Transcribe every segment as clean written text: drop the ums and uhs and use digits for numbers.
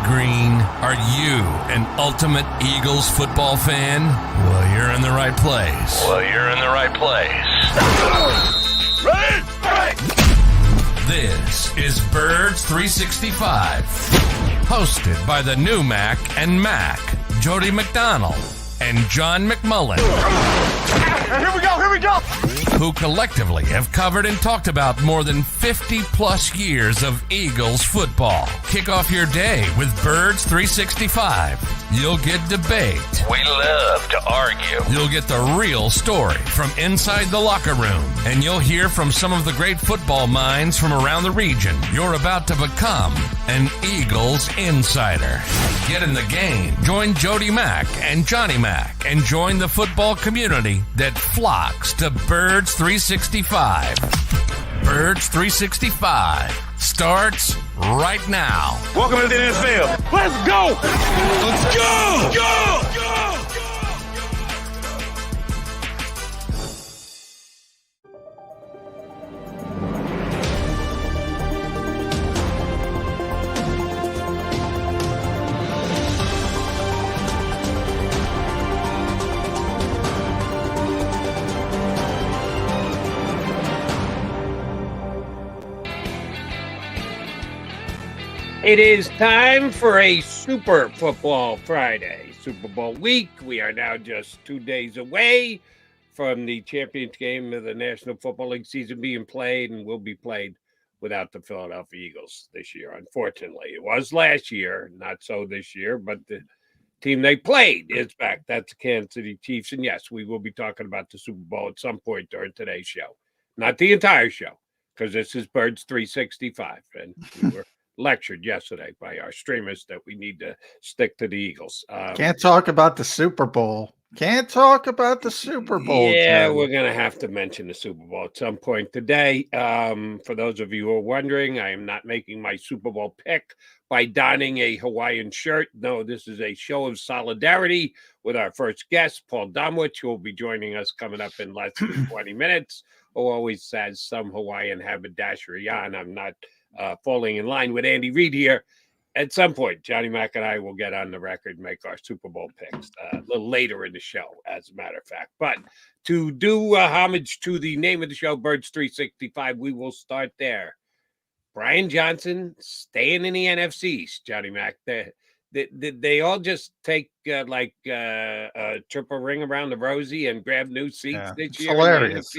Green. Are you an ultimate Eagles football fan? Well, you're in the right place. This is Birds 365, hosted by the new Mac and Mac, Jody McDonald and John McMullen. Here we go. Who collectively have covered and talked about more than 50 plus years of Eagles football. Kick off your day with Birds 365. You'll get debate. We love to argue. You'll get the real story from inside the locker room. And you'll hear from some of the great football minds from around the region. You're about to become an Eagles insider. Get in the game. Join Jody Mack and Johnny Mack and join the football community that flocks to Birds 365. Birds 365 starts right now. Welcome to the NFL. Let's go. It is time for a Super Football Friday, Super Bowl week. We are now just 2 days away from the championship game of the National Football League season being played, and will be played without the Philadelphia Eagles this year, unfortunately. It was last year, not so this year, but the team they played is back. That's the Kansas City Chiefs. And yes, we will be talking about the Super Bowl at some point during today's show. Not the entire show, because this is Birds 365, and we were lectured yesterday by our streamers that we need to stick to the Eagles. Can't talk about the Super Bowl. Yeah, Ken. We're going to have to mention the Super Bowl at some point today. For those of you who are wondering, I am not making my Super Bowl pick by donning a Hawaiian shirt. No, this is a show of solidarity with our first guest, Paul Domowitch, who will be joining us coming up in less than 20 minutes, who always has some Hawaiian haberdashery on. I'm not falling in line with Andy Reid here. At some point, Johnny Mack and I will get on the record and make our Super Bowl picks a little later in the show, as a matter of fact. But to do homage to the name of the show, Birds 365, we will start there. Brian Johnson staying in the NFCs, Johnny Mack. They all just take a triple ring around the rosy and grab new seats this year? Hilarious.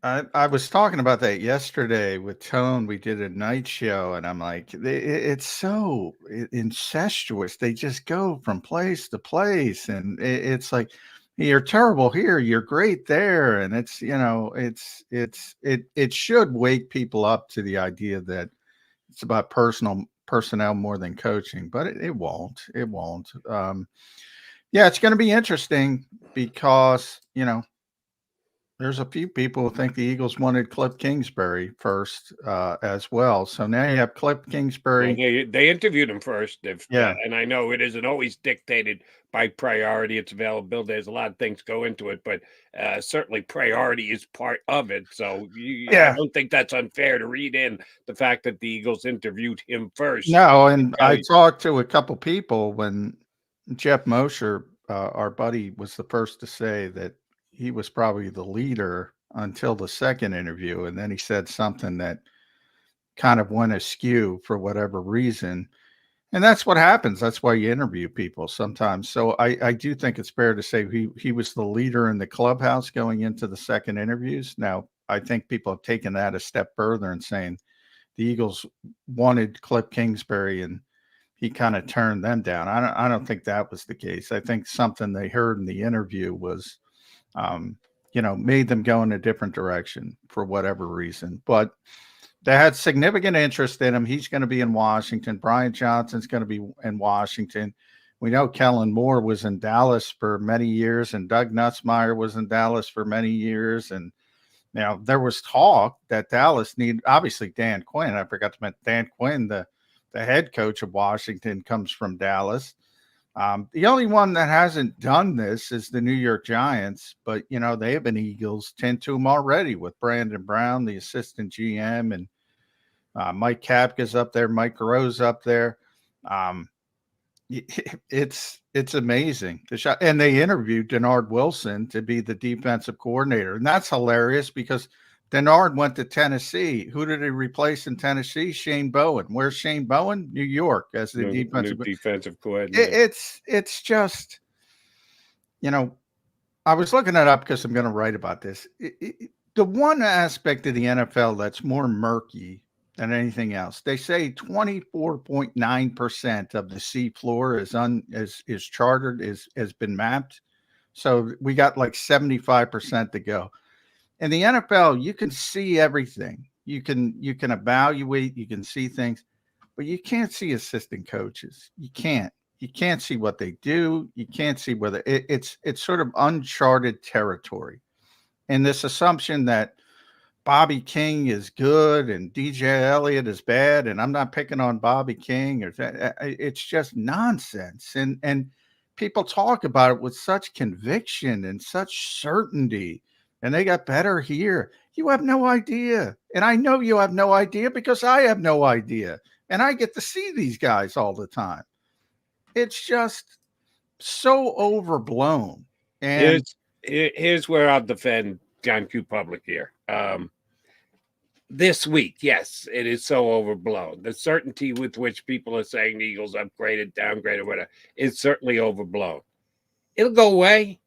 I was talking about that yesterday with Tone. We did a night show, and I'm like, it's so incestuous. They just go from place to place, and it's like, you're terrible here, you're great there, and it's it should wake people up to the idea that it's about personnel more than coaching, but it won't. Yeah, it's going to be interesting because there's a few people who think the Eagles wanted Cliff Kingsbury first as well. So now you have Cliff Kingsbury. They interviewed him first. And I know it isn't always dictated by priority. It's availability. There's a lot of things go into it, but certainly priority is part of it. So I don't think that's unfair to read in the fact that the Eagles interviewed him first. No, and I talked to a couple people when Jeff Mosher, our buddy, was the first to say that he was probably the leader until the second interview. And then he said something that kind of went askew for whatever reason. And that's what happens. That's why you interview people sometimes. So I do think it's fair to say he was the leader in the clubhouse going into the second interviews. Now, I think people have taken that a step further and saying the Eagles wanted Cliff Kingsbury and he kind of turned them down. I don't think that was the case. I think something they heard in the interview was, made them go in a different direction for whatever reason. But they had significant interest in him. He's going to be in Washington. Brian Johnson's going to be in Washington. We know Kellen Moore was in Dallas for many years, and Doug Nussmeier was in Dallas for many years. And now there was talk that Dallas needed, obviously, Dan Quinn. I forgot to mention Dan Quinn, the head coach of Washington, comes from Dallas. The only one that hasn't done this is the New York Giants, but, they have been Eagles 10 to them already with Brandon Brown, the assistant GM, and Mike Kapka's up there. Mike Krause up there. It's amazing. And they interviewed Denard Wilson to be the defensive coordinator. And that's hilarious because Denard went to Tennessee. Who did he replace in Tennessee? Shane Bowen. Where's Shane Bowen? New York as the defensive coordinator. It's just, I was looking it up because I'm going to write about this. The one aspect of the NFL that's more murky than anything else, they say 24.9% of the sea floor is chartered, has been mapped. So we got like 75% to go. In the NFL, you can see everything. You can evaluate, you can see things, but you can't see assistant coaches. You can't see what they do. You can't see whether it's sort of uncharted territory. And this assumption that Bobby King is good and DJ Elliott is bad, and I'm not picking on Bobby King, it's just nonsense. And people talk about it with such conviction and such certainty. And they got better here. You have no idea. And I know you have no idea because I have no idea. And I get to see these guys all the time. It's just so overblown. And here's where I'll defend John Q. Public here. This week, yes, it is so overblown. The certainty with which people are saying the Eagles upgraded, downgraded, whatever, is certainly overblown. It'll go away.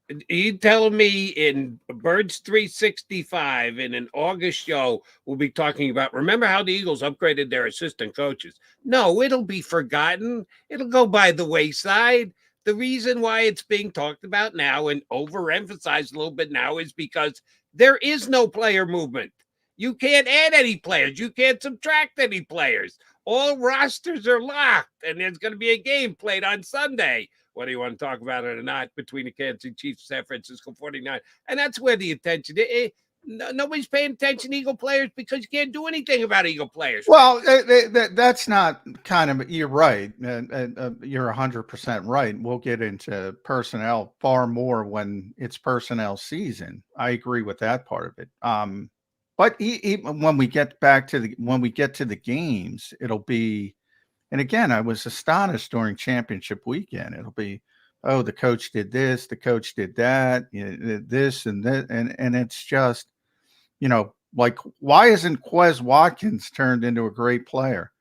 Are you telling me in Birds 365 in an August show we'll be talking about, remember how the Eagles upgraded their assistant coaches? No, it'll be forgotten. It'll go by the wayside. The reason why it's being talked about now and overemphasized a little bit now is because there is no player movement. You can't add any players. You can't subtract any players. All rosters are locked, and there's going to be a game played on Sunday, whether you want to talk about it or not, between the Kansas City Chiefs and San Francisco 49. And that's where the attention is. Nobody's paying attention to Eagle players because you can't do anything about Eagle players. Well, that's not kind of, you're right. You're 100% right. We'll get into personnel far more when it's personnel season. I agree with that part of it. But when we get to the games, it'll be, and again, I was astonished during championship weekend. It'll be, oh, the coach did this, the coach did that, this and that. And it's just, like, why isn't Quez Watkins turned into a great player?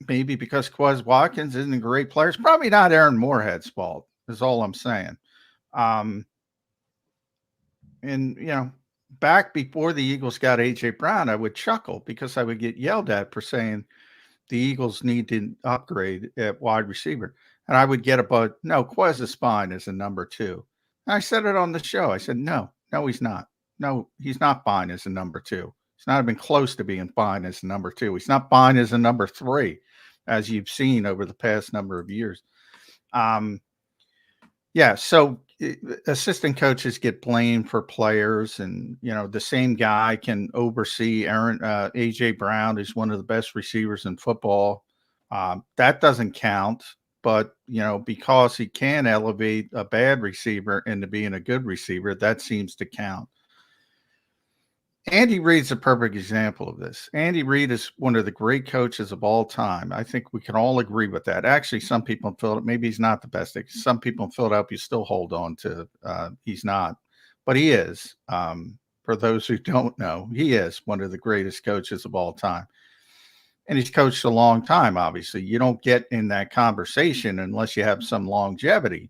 Maybe because Quez Watkins isn't a great player. It's probably not Aaron Moorhead's fault, is all I'm saying. Back before the Eagles got A.J. Brown, I would chuckle because I would get yelled at for saying the Eagles need to upgrade at wide receiver. And I would get no, Quez is fine as a number 2. And I said it on the show. I said, no, he's not. No, he's not fine as a number 2. He's not even close to being fine as a number 2. He's not fine as a number 3, as you've seen over the past number of years. So assistant coaches get blamed for players, and the same guy can oversee A.J. Brown is one of the best receivers in football. That doesn't count, but because he can elevate a bad receiver into being a good receiver, that seems to count. Andy Reid's a perfect example of this. Andy Reid is one of the great coaches of all time. I think we can all agree with that. Actually, some people in Philadelphia, maybe he's not the best. Some people in Philadelphia still hold on to he's not, but he is. For those who don't know, he is one of the greatest coaches of all time. And he's coached a long time, obviously. You don't get in that conversation unless you have some longevity.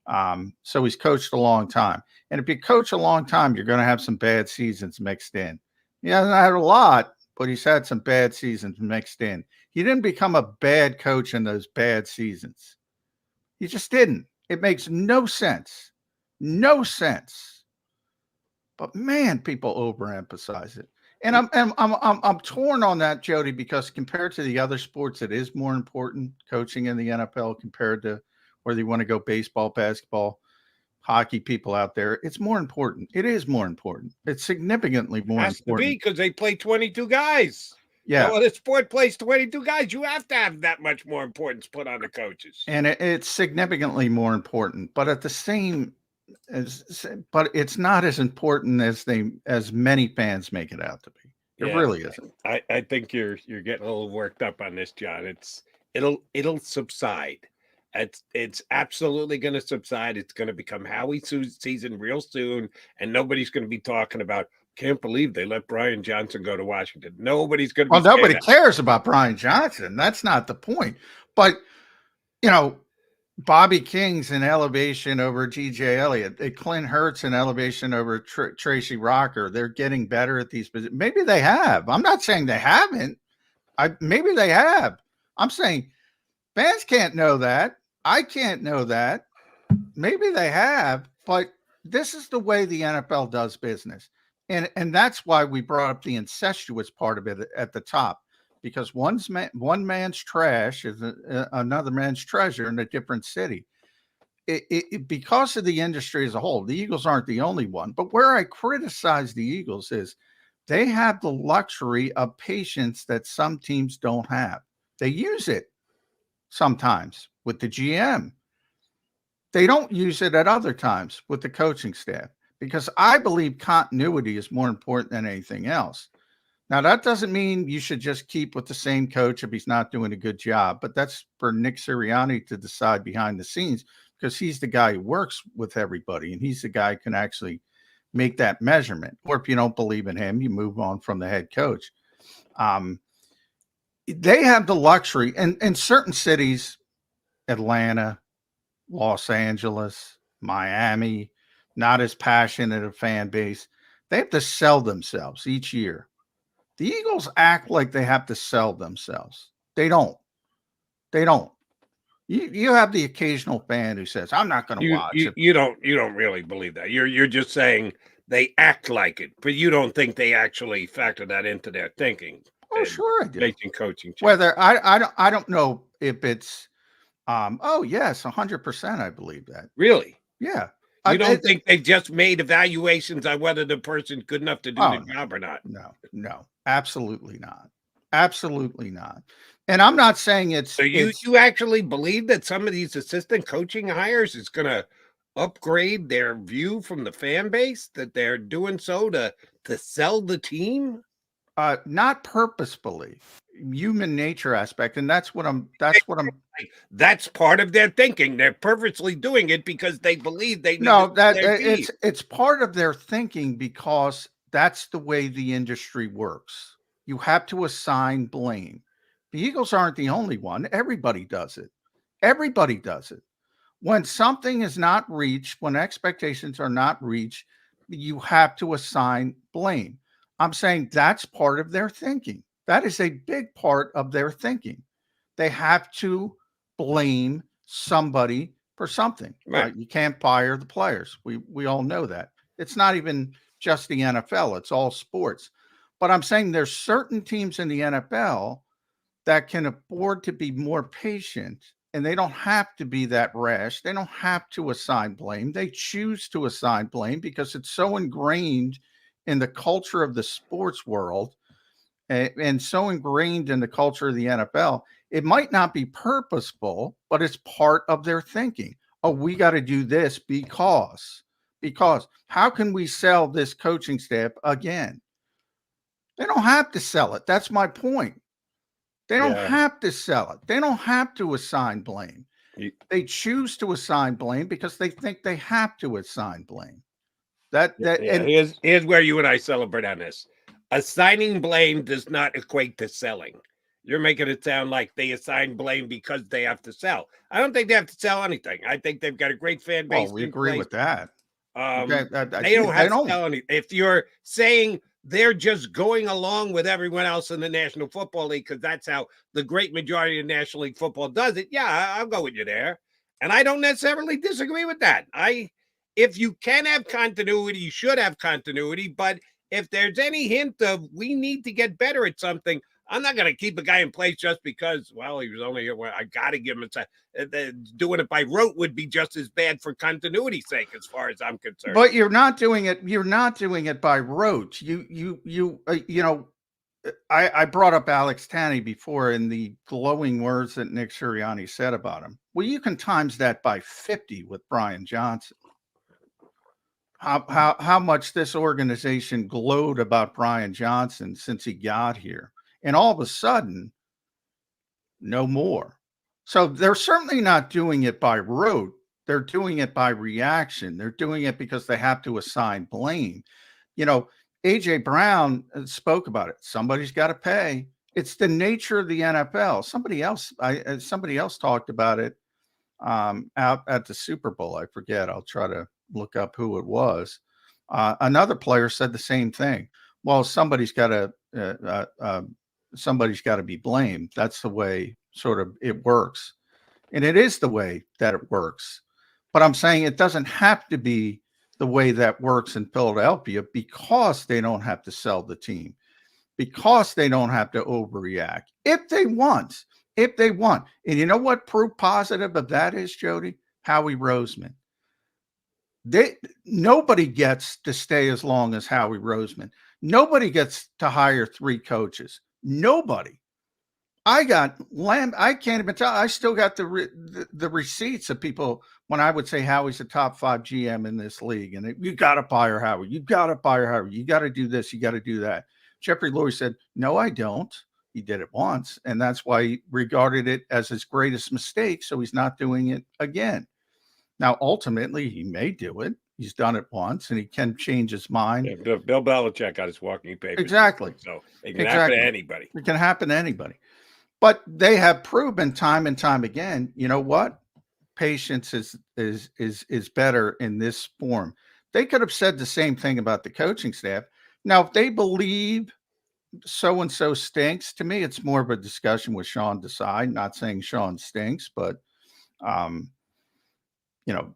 So he's coached a long time. And if you coach a long time, you're going to have some bad seasons mixed in. He hasn't had a lot, but he's had some bad seasons mixed in. He didn't become a bad coach in those bad seasons. He just didn't. It makes no sense. No sense. But man, people overemphasize it. And I'm torn on that, Jody, because compared to the other sports, it is more important, coaching in the NFL compared to whether you want to go baseball, basketball, hockey people out there. It's more important. It is more important. It's significantly more important. Has to be because they play 22 guys. Yeah. Well, the sport plays 22 guys. You have to have that much more importance put on the coaches. And it's significantly more important, but at the same but it's not as important as many fans make it out to be. It Yeah, really isn't. I think you're getting a little worked up on this, John. It'll subside. It's absolutely going to subside. It's going to become Howie season real soon, and nobody's going to be talking about. Can't believe they let Brian Johnson go to Washington. Nobody's going to be. Well, saying nobody that. cares about Brian Johnson. That's not the point. But, you know, Bobby King's an elevation over G.J. Elliott. Clint Hurts an elevation over Tracy Rocker. They're getting better at these positions. Maybe they have. I'm not saying they haven't. Maybe they have. I'm saying fans can't know that. I can't know that. Maybe they have, but this is the way the NFL does business. And that's why we brought up the incestuous part of it at the top, because one man's trash is another man's treasure in a different city. Because of the industry as a whole, the Eagles aren't the only one. But where I criticize the Eagles is they have the luxury of patience that some teams don't have. They use it sometimes with the GM. They don't use it at other times with the coaching staff, because I believe continuity is more important than anything else. Now, that doesn't mean you should just keep with the same coach if he's not doing a good job, but that's for Nick Sirianni to decide behind the scenes, because he's the guy who works with everybody, and he's the guy who can actually make that measurement. Or if you don't believe in him, you move on from the head coach. They have the luxury, and in certain cities, Atlanta, Los Angeles, Miami, not as passionate a fan base. They have to sell themselves each year. The Eagles act like they have to sell themselves. They don't. They don't. You have the occasional fan who says, "I'm not going to watch it." You don't really believe that. You're just saying they act like it, but you don't think they actually factor that into their thinking. Oh, sure I do. Making coaching changes. Whether I don't know if it's oh yes, 100% I believe that. Really? Yeah. You don't think they just made evaluations on whether the person's good enough to do the job or not? No, absolutely not. Absolutely not. And I'm not saying it's. So you actually believe that some of these assistant coaching hires is going to upgrade their view from the fan base, that they're doing so to sell the team? Not purposefully. Human nature aspect, and that's part of their thinking. They're purposely doing it because they believe they need it's part of their thinking, because that's the way the industry works. You have to assign blame. The Eagles aren't the only one. Everybody does it. Everybody does it. When something is not reached, when expectations are not reached, you have to assign blame. I'm saying that's part of their thinking. That is a big part of their thinking. They have to blame somebody for something. Right. You can't fire the players. We all know that. It's not even just the NFL. It's all sports. But I'm saying there's certain teams in the NFL that can afford to be more patient, and they don't have to be that rash. They don't have to assign blame. They choose to assign blame because it's so ingrained in the culture of the sports world and so ingrained in the culture of the NFL. It might not be purposeful, but it's part of their thinking. Oh, we got to do this because how can we sell this coaching staff again? They don't have to sell it. That's my point. They don't have to sell it. They don't have to assign blame. They choose to assign blame because they think they have to assign blame. Here's where you and I celebrate on this. Assigning blame does not equate to selling. You're making it sound like they assign blame because they have to sell. I don't think they have to sell anything. I think they've got a great fan base. Oh, we agree with that. They don't have to sell anything. If you're saying they're just going along with everyone else in the National Football League because that's how the great majority of National League football does it, yeah, I'll go with you there. And I don't necessarily disagree with that. If you can have continuity, you should have continuity. But if there's any hint of we need to get better at something, I'm not going to keep a guy in place just because, well, he was only here. Well, I got to give him a doing it by rote would be just as bad for continuity's sake, as far as I'm concerned. But you're not doing it. You're not doing it by rote. I brought up Alex Tanney before in the glowing words that Nick Sirianni said about him. Well, you can times that by 50 with Brian Johnson. how much this organization glowed about Brian Johnson since he got here, and all of a sudden, no more. So they're certainly not doing it by rote. They're doing it by reaction. They're doing it because they have to assign blame. You know, AJ Brown spoke about it. Somebody's got to pay. It's the nature of the NFL. Somebody else talked about it out at the Super Bowl. I forget. I'll try to look up who it was. Another player said the same thing. Well, somebody's got to be blamed. That's the way sort of it works, and it is the way that it works. But I'm saying it doesn't have to be the way that works in Philadelphia because they don't have to sell the team, because they don't have to overreact if they want. And you know what proof positive of that is, Jody? Howie Roseman. Nobody gets to stay as long as Howie Roseman. Nobody gets to hire 3 coaches. Nobody. I can't even tell. I still got the receipts of people when I would say Howie's a top 5 GM in this league, and you got to fire Howie. You got to fire Howie. You got to do this. You got to do that. Jeffrey Lurie said, "No, I don't." He did it once, and that's why he regarded it as his greatest mistake. So he's not doing it again. Now, ultimately, he may do it. He's done it once, and he can change his mind. Yeah, Bill Belichick got his walking papers. Exactly. So it can happen to anybody. It can happen to anybody. But they have proven time and time again, you know what? Patience is better in this form. They could have said the same thing about the coaching staff. Now, if they believe so-and-so stinks, to me, it's more of a discussion with Sean Desai. Not saying Sean stinks, but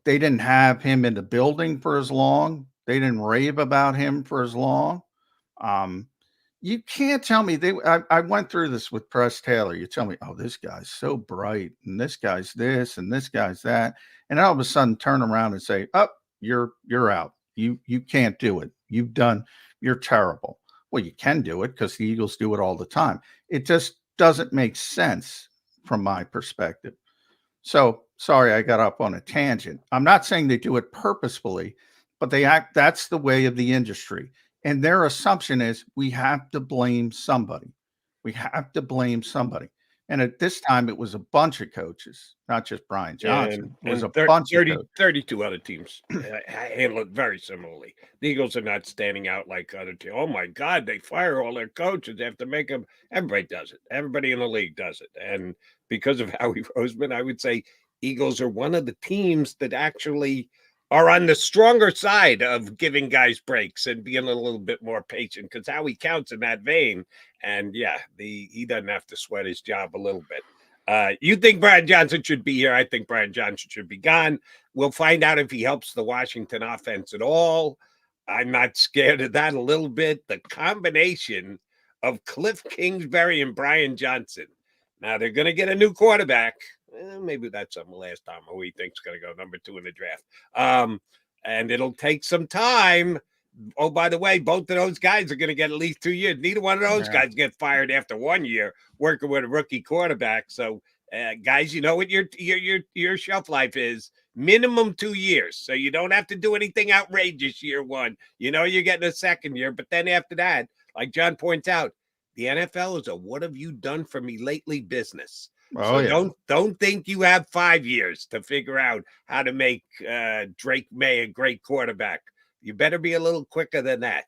they didn't have him in the building for as long. They didn't rave about him for as long. You can't tell me I went through this with Press Taylor. You tell me, oh, this guy's so bright, and this guy's this, and this guy's that, and all of a sudden turn around and say, "Oh, you're out. You can't do it. You're terrible." Well, you can do it because the Eagles do it all the time. It just doesn't make sense from my perspective. So sorry, I got up on a tangent. I'm not saying they do it purposefully, but that's the way of the industry. And their assumption is we have to blame somebody. We have to blame somebody. And at this time, it was a bunch of coaches, not just Brian Johnson. It was a bunch of coaches. 32 other teams handle it very similarly. The Eagles are not standing out like other teams. Oh, my God, they fire all their coaches. They have to make them. Everybody does it. Everybody in the league does it. And because of Howie Roseman, I would say Eagles are one of the teams that actually are on the stronger side of giving guys breaks and being a little bit more patient because Howie counts in that vein. And yeah, he doesn't have to sweat his job a little bit. You think Brian Johnson should be here? I think Brian Johnson should be gone. We'll find out if he helps the Washington offense at all. I'm not scared of that a little bit. The combination of Cliff Kingsbury and Brian Johnson. Now they're going to get a new quarterback. Maybe that's something we'll ask Tom who he thinks is going to go number 2 in the draft. And it'll take some time. Oh, by the way, both of those guys are going to get at least 2 years. Neither one of those guys get fired after 1 year working with a rookie quarterback. So, guys, you know what your shelf life is? Minimum 2 years. So you don't have to do anything outrageous year 1. You know you're getting a second year. But then after that, like John points out, the NFL is a what have you done for me lately business. Oh, so don't think you have 5 years to figure out how to make Drake May a great quarterback. You better be a little quicker than that.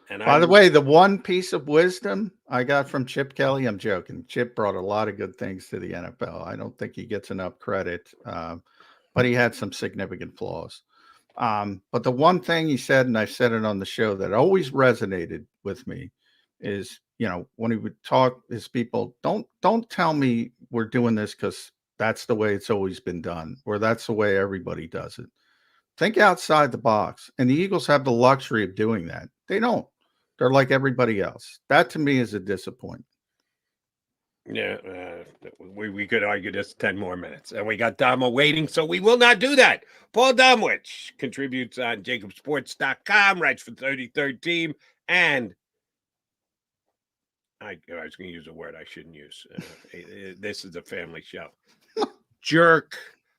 And by the way, the one piece of wisdom I got from Chip Kelly, I'm joking. Chip brought a lot of good things to the NFL. I don't think he gets enough credit, but he had some significant flaws. But the one thing he said, and I said it on the show, that always resonated with me is, when he would talk his people, don't tell me we're doing this because that's the way it's always been done, or that's the way everybody does it. Think outside the box. And the Eagles have the luxury of doing that. They don't. They're like everybody else. That to me is a disappointment. Yeah, we could argue this 10 more minutes. And we got Domo waiting, so we will not do that. Paul Domowitch contributes on JAKIBSports.com, writes for 33rd Team, and I was going to use a word I shouldn't use. This is a family show. Jerk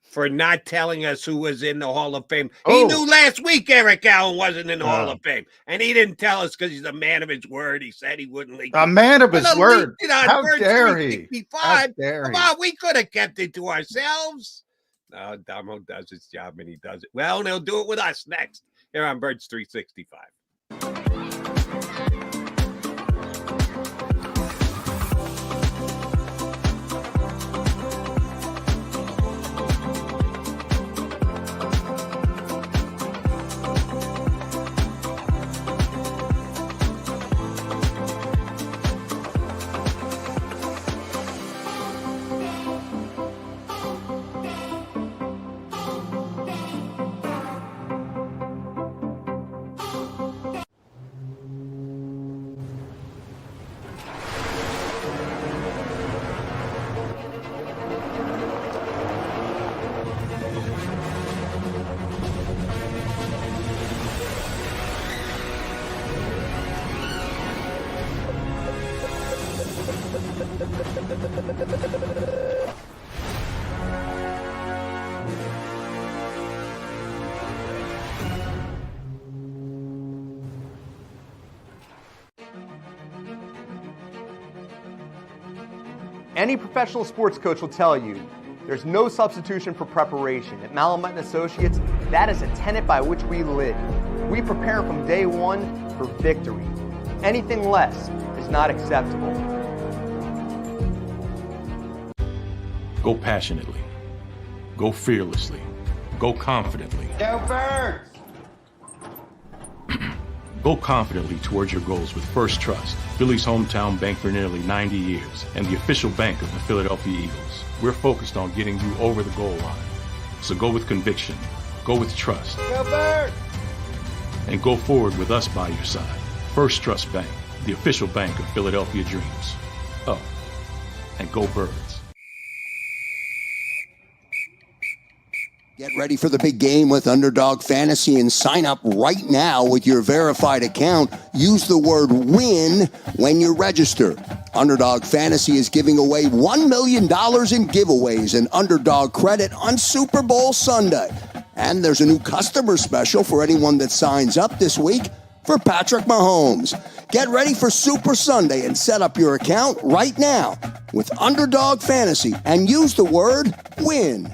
for not telling us who was in the Hall of Fame. He knew last week Eric Allen wasn't in the Hall of Fame, and he didn't tell us because he's a man of his word. He said he wouldn't leak. A man of his word. How dare he? How dare he? Come on, we could have kept it to ourselves. No, Domo does his job, and he does it well, and he'll do it with us next here on Birds 365. Any professional sports coach will tell you there's no substitution for preparation. At Malamut & Associates, that is a tenet by which we live. We prepare from day one for victory. Anything less is not acceptable. Go passionately. Go fearlessly. Go confidently. Go Birds! Go confidently towards your goals with First Trust, Philly's hometown bank for nearly 90 years, and the official bank of the Philadelphia Eagles. We're focused on getting you over the goal line. So go with conviction, go with trust, Go Birds! and go forward with us by your side. First Trust Bank, the official bank of Philadelphia dreams. Oh, and go Birds. Get ready for the big game with Underdog Fantasy and sign up right now with your verified account. Use the word WIN when you register. Underdog Fantasy is giving away $1 million in giveaways and Underdog credit on Super Bowl Sunday. And there's a new customer special for anyone that signs up this week for Patrick Mahomes. Get ready for Super Sunday and set up your account right now with Underdog Fantasy and use the word WIN.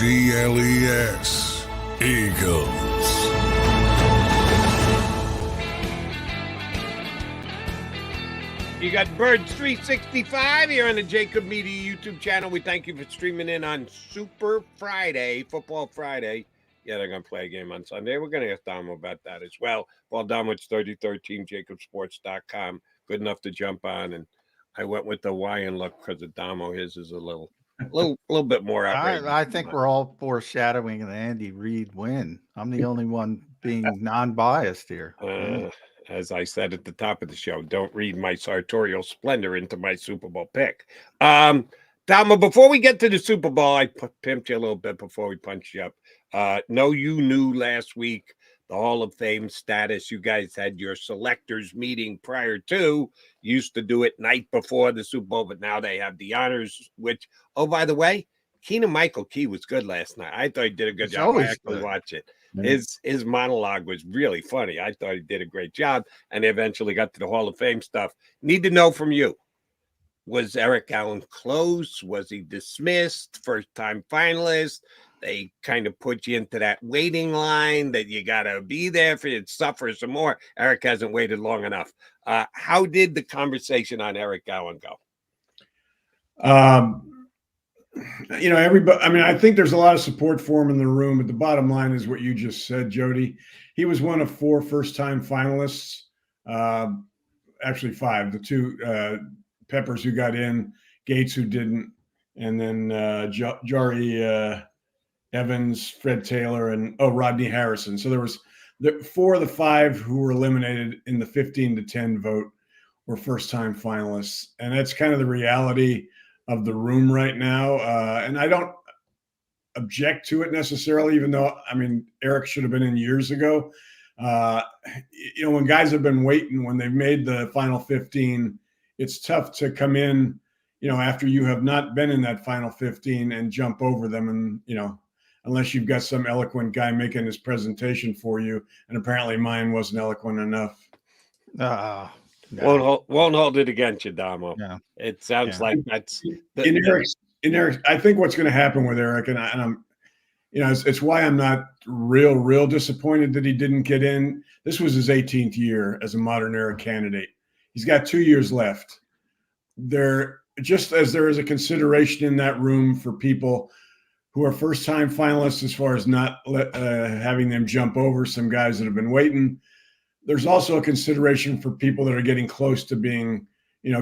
EAGLES, Eagles. You got Birds 365 here on the JAKIB Media YouTube channel. We thank you for streaming in on Super Friday, Football Friday. Yeah, they're going to play a game on Sunday. We're going to ask Dom about that as well. Well, Domowitch 3013, JAKIBsports.com. Good enough to jump on. And I went with the Hawaiian look because of Domo. His is a little bit more outrageous. I think we're all foreshadowing an Andy Reid win. I'm the only one being non-biased here. As I said at the top of the show, don't read my sartorial splendor into my Super Bowl pick. Dama, before we get to the Super Bowl, I pimped you a little bit before we punched you up. No, you knew last week the Hall of Fame status. You guys had your selectors meeting prior to. Used to do it night before the Super Bowl, but now they have the honors, which, oh, by the way, Keegan-Michael Key was good last night. I thought he did a good job. I actually watched it. His monologue was really funny. I thought he did a great job, and they eventually got to the Hall of Fame stuff. Need to know from you. Was Eric Allen close? Was he dismissed? First-time finalist? They kind of put you into that waiting line that you got to be there for you to suffer some more. Eric hasn't waited long enough. How did the conversation on Eric Allen go? Everybody, I think there's a lot of support for him in the room, but the bottom line is what you just said, Jody. He was one of 4 first-time finalists, actually 5. The 2 Peppers who got in, Gates who didn't, and then Jari Evans, Fred Taylor, and Rodney Harrison. So there was 4 of the 5 who were eliminated in the 15-10 vote were first-time finalists, and that's kind of the reality of the room right now. And I don't object to it necessarily, even though, I mean, Eric should have been in years ago. When guys have been waiting, when they've made the final 15, it's tough to come in, after you have not been in that final 15 and jump over them. And, unless you've got some eloquent guy making his presentation for you. And apparently mine wasn't eloquent enough. No. Won't hold it against you, Damo. No. It sounds like that's in Eric. I think what's going to happen with Eric, and I'm, it's why I'm not real disappointed that he didn't get in. This was his 18th year as a modern era candidate. He's got 2 years left. Just as there is a consideration in that room for people who are first-time finalists, as far as not having them jump over some guys that have been waiting, there's also a consideration for people that are getting close to being,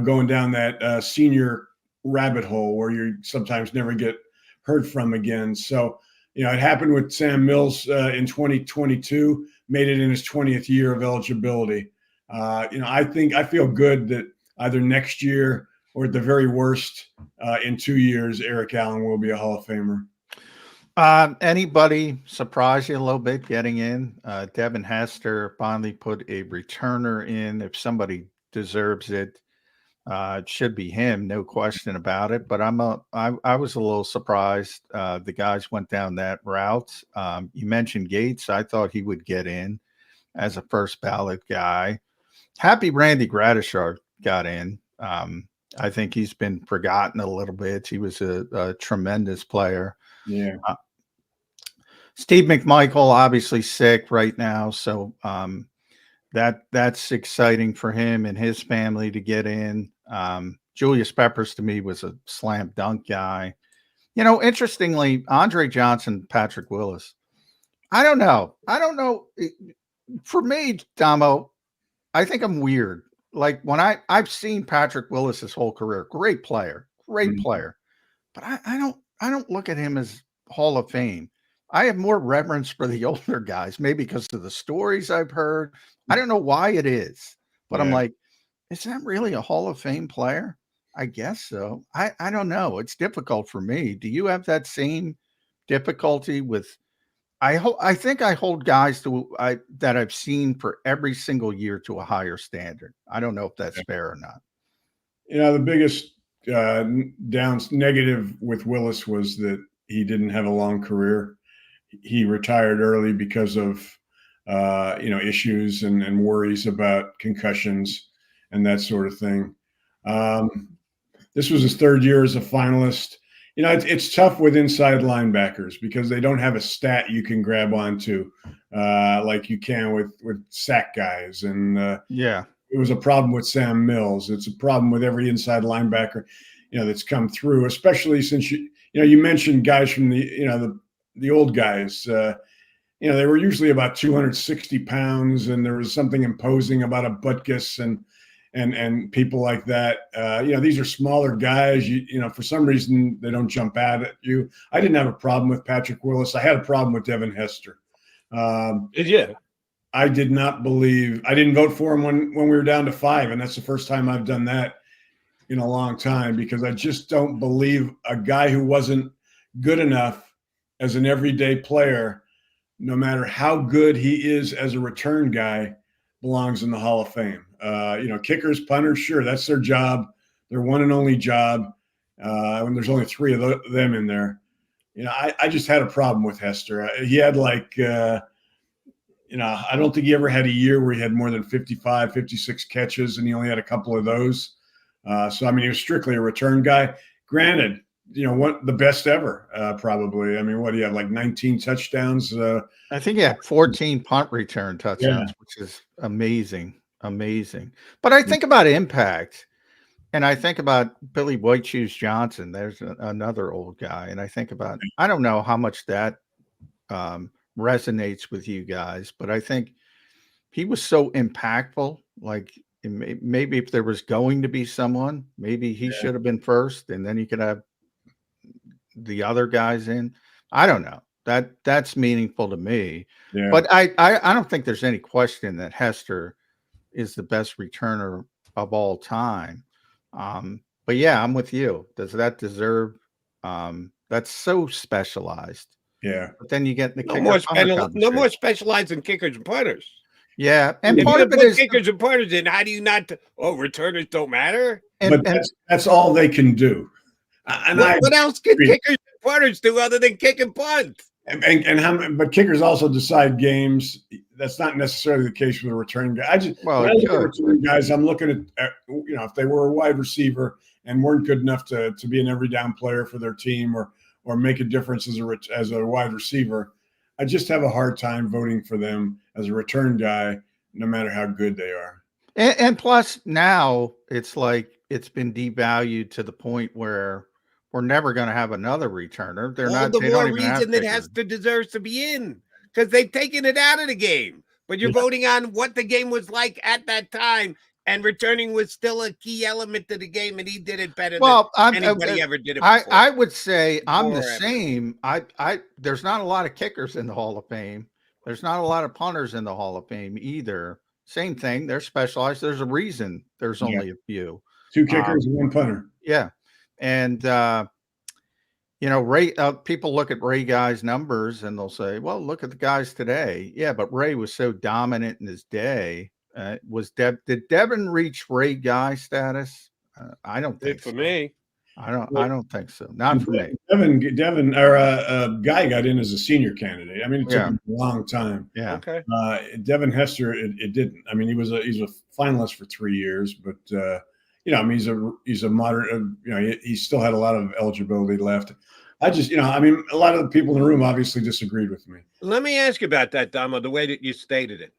going down that senior rabbit hole where you sometimes never get heard from again. So, it happened with Sam Mills in 2022, made it in his 20th year of eligibility. I feel good that either next year or at the very worst in 2 years, Eric Allen will be a Hall of Famer. Anybody surprise you a little bit getting in? Devin Hester finally put a returner in. If somebody deserves it, it should be him, no question about it. But I was a little surprised the guys went down that route. You mentioned Gates. I thought he would get in as a first ballot guy. Happy Randy Gradishar got in. I think he's been forgotten a little bit. He was a tremendous player. Yeah. Steve McMichael obviously sick right now, so that's exciting for him and his family to get in. Julius Peppers to me was a slam dunk guy. Interestingly, Andre Johnson, Patrick Willis. I don't know. For me, Damo, I think I'm weird. Like when I've seen Patrick Willis his whole career, great player, but I don't look at him as Hall of Fame. I have more reverence for the older guys, maybe because of the stories I've heard. I don't know why it is, but I'm like, is that really a Hall of Fame player? I guess so. I don't know. It's difficult for me. Do you have that same difficulty with? I think I hold guys that I've seen for every single year to a higher standard. I don't know if that's fair or not. The biggest negative with Willis was that he didn't have a long career. He retired early because of issues and worries about concussions and that sort of thing. This was his 3rd year as a finalist. It's tough with inside linebackers because they don't have a stat you can grab onto like you can with sack guys. And it was a problem with Sam Mills. It's a problem with every inside linebacker, that's come through, especially since you mentioned guys from the old guys. They were usually about 260 pounds, and there was something imposing about a Butkus and people like that. These are smaller guys. For some reason they don't jump out at you. I didn't have a problem with Patrick Willis. I had a problem with Devin Hester. I did not believe. I didn't vote for him when we were down to 5, and that's the first time I've done that in a long time, because I just don't believe a guy who wasn't good enough as an everyday player, no matter how good he is as a return guy, belongs in the Hall of Fame. Kickers, punters, sure, that's their job, their one and only job. When there's only 3 of them in there, I just had a problem with Hester. He had I don't think he ever had a year where he had more than 55, 56 catches, and he only had a couple of those. So he was strictly a return guy. Granted, the best ever, probably. What do you have, like 19 touchdowns? I think he had 14 punt return touchdowns, which is amazing. But I think about impact, and I think about Billy White Shoes Johnson. There's another old guy, and I think about, I don't know how much that resonates with you guys, but I think he was so impactful. Like maybe if there was going to be someone, maybe he should have been first, and then you could have the other guys in. I don't know. that's meaningful to me. Yeah. But I don't think there's any question that Hester is the best returner of all time. But yeah, I'm with you. Does that deserve? That's so specialized. Yeah. But then you get the no more specialized in kickers and punters. Yeah, and if part you of it put is kickers and punters in. How do you not? Returners don't matter. But that's all they can do. And what else can kickers and punters do other than kick and punt? But kickers also decide games. That's not necessarily the case with a return guy. When I look at return guys, I'm looking at if they were a wide receiver and weren't good enough to be an every down player for their team or make a difference as a wide receiver, I just have a hard time voting for them as a return guy, no matter how good they are. And plus now it's like it's been devalued to the point where we're never going to have another returner. They're not. The they more don't even reason that Hester deserves to be in because they've taken it out of the game. But you're voting on what the game was like at that time, and returning was still a key element to the game, and he did it better than anybody ever did it before. I would say I'm the same. There's not a lot of kickers in the Hall of Fame. There's not a lot of punters in the Hall of Fame either. Same thing. They're specialized. There's a reason there's only a few. 2 kickers and 1 punter. Yeah. And, Ray, people look at Ray Guy's numbers and they'll say, well, look at the guys today. Yeah, but Ray was so dominant in his day. Did Devin reach Ray Guy status? I don't think so. For me. I don't think so. Not for me. Devin or Guy got in as a senior candidate. I mean, it took him a long time. Yeah. Okay. Devin Hester, it didn't. I mean, he's a finalist for 3 years, but I mean, he's a moderate. He still had a lot of eligibility left. I mean, a lot of the people in the room obviously disagreed with me. Let me ask you about that, Domo, the way that you stated it.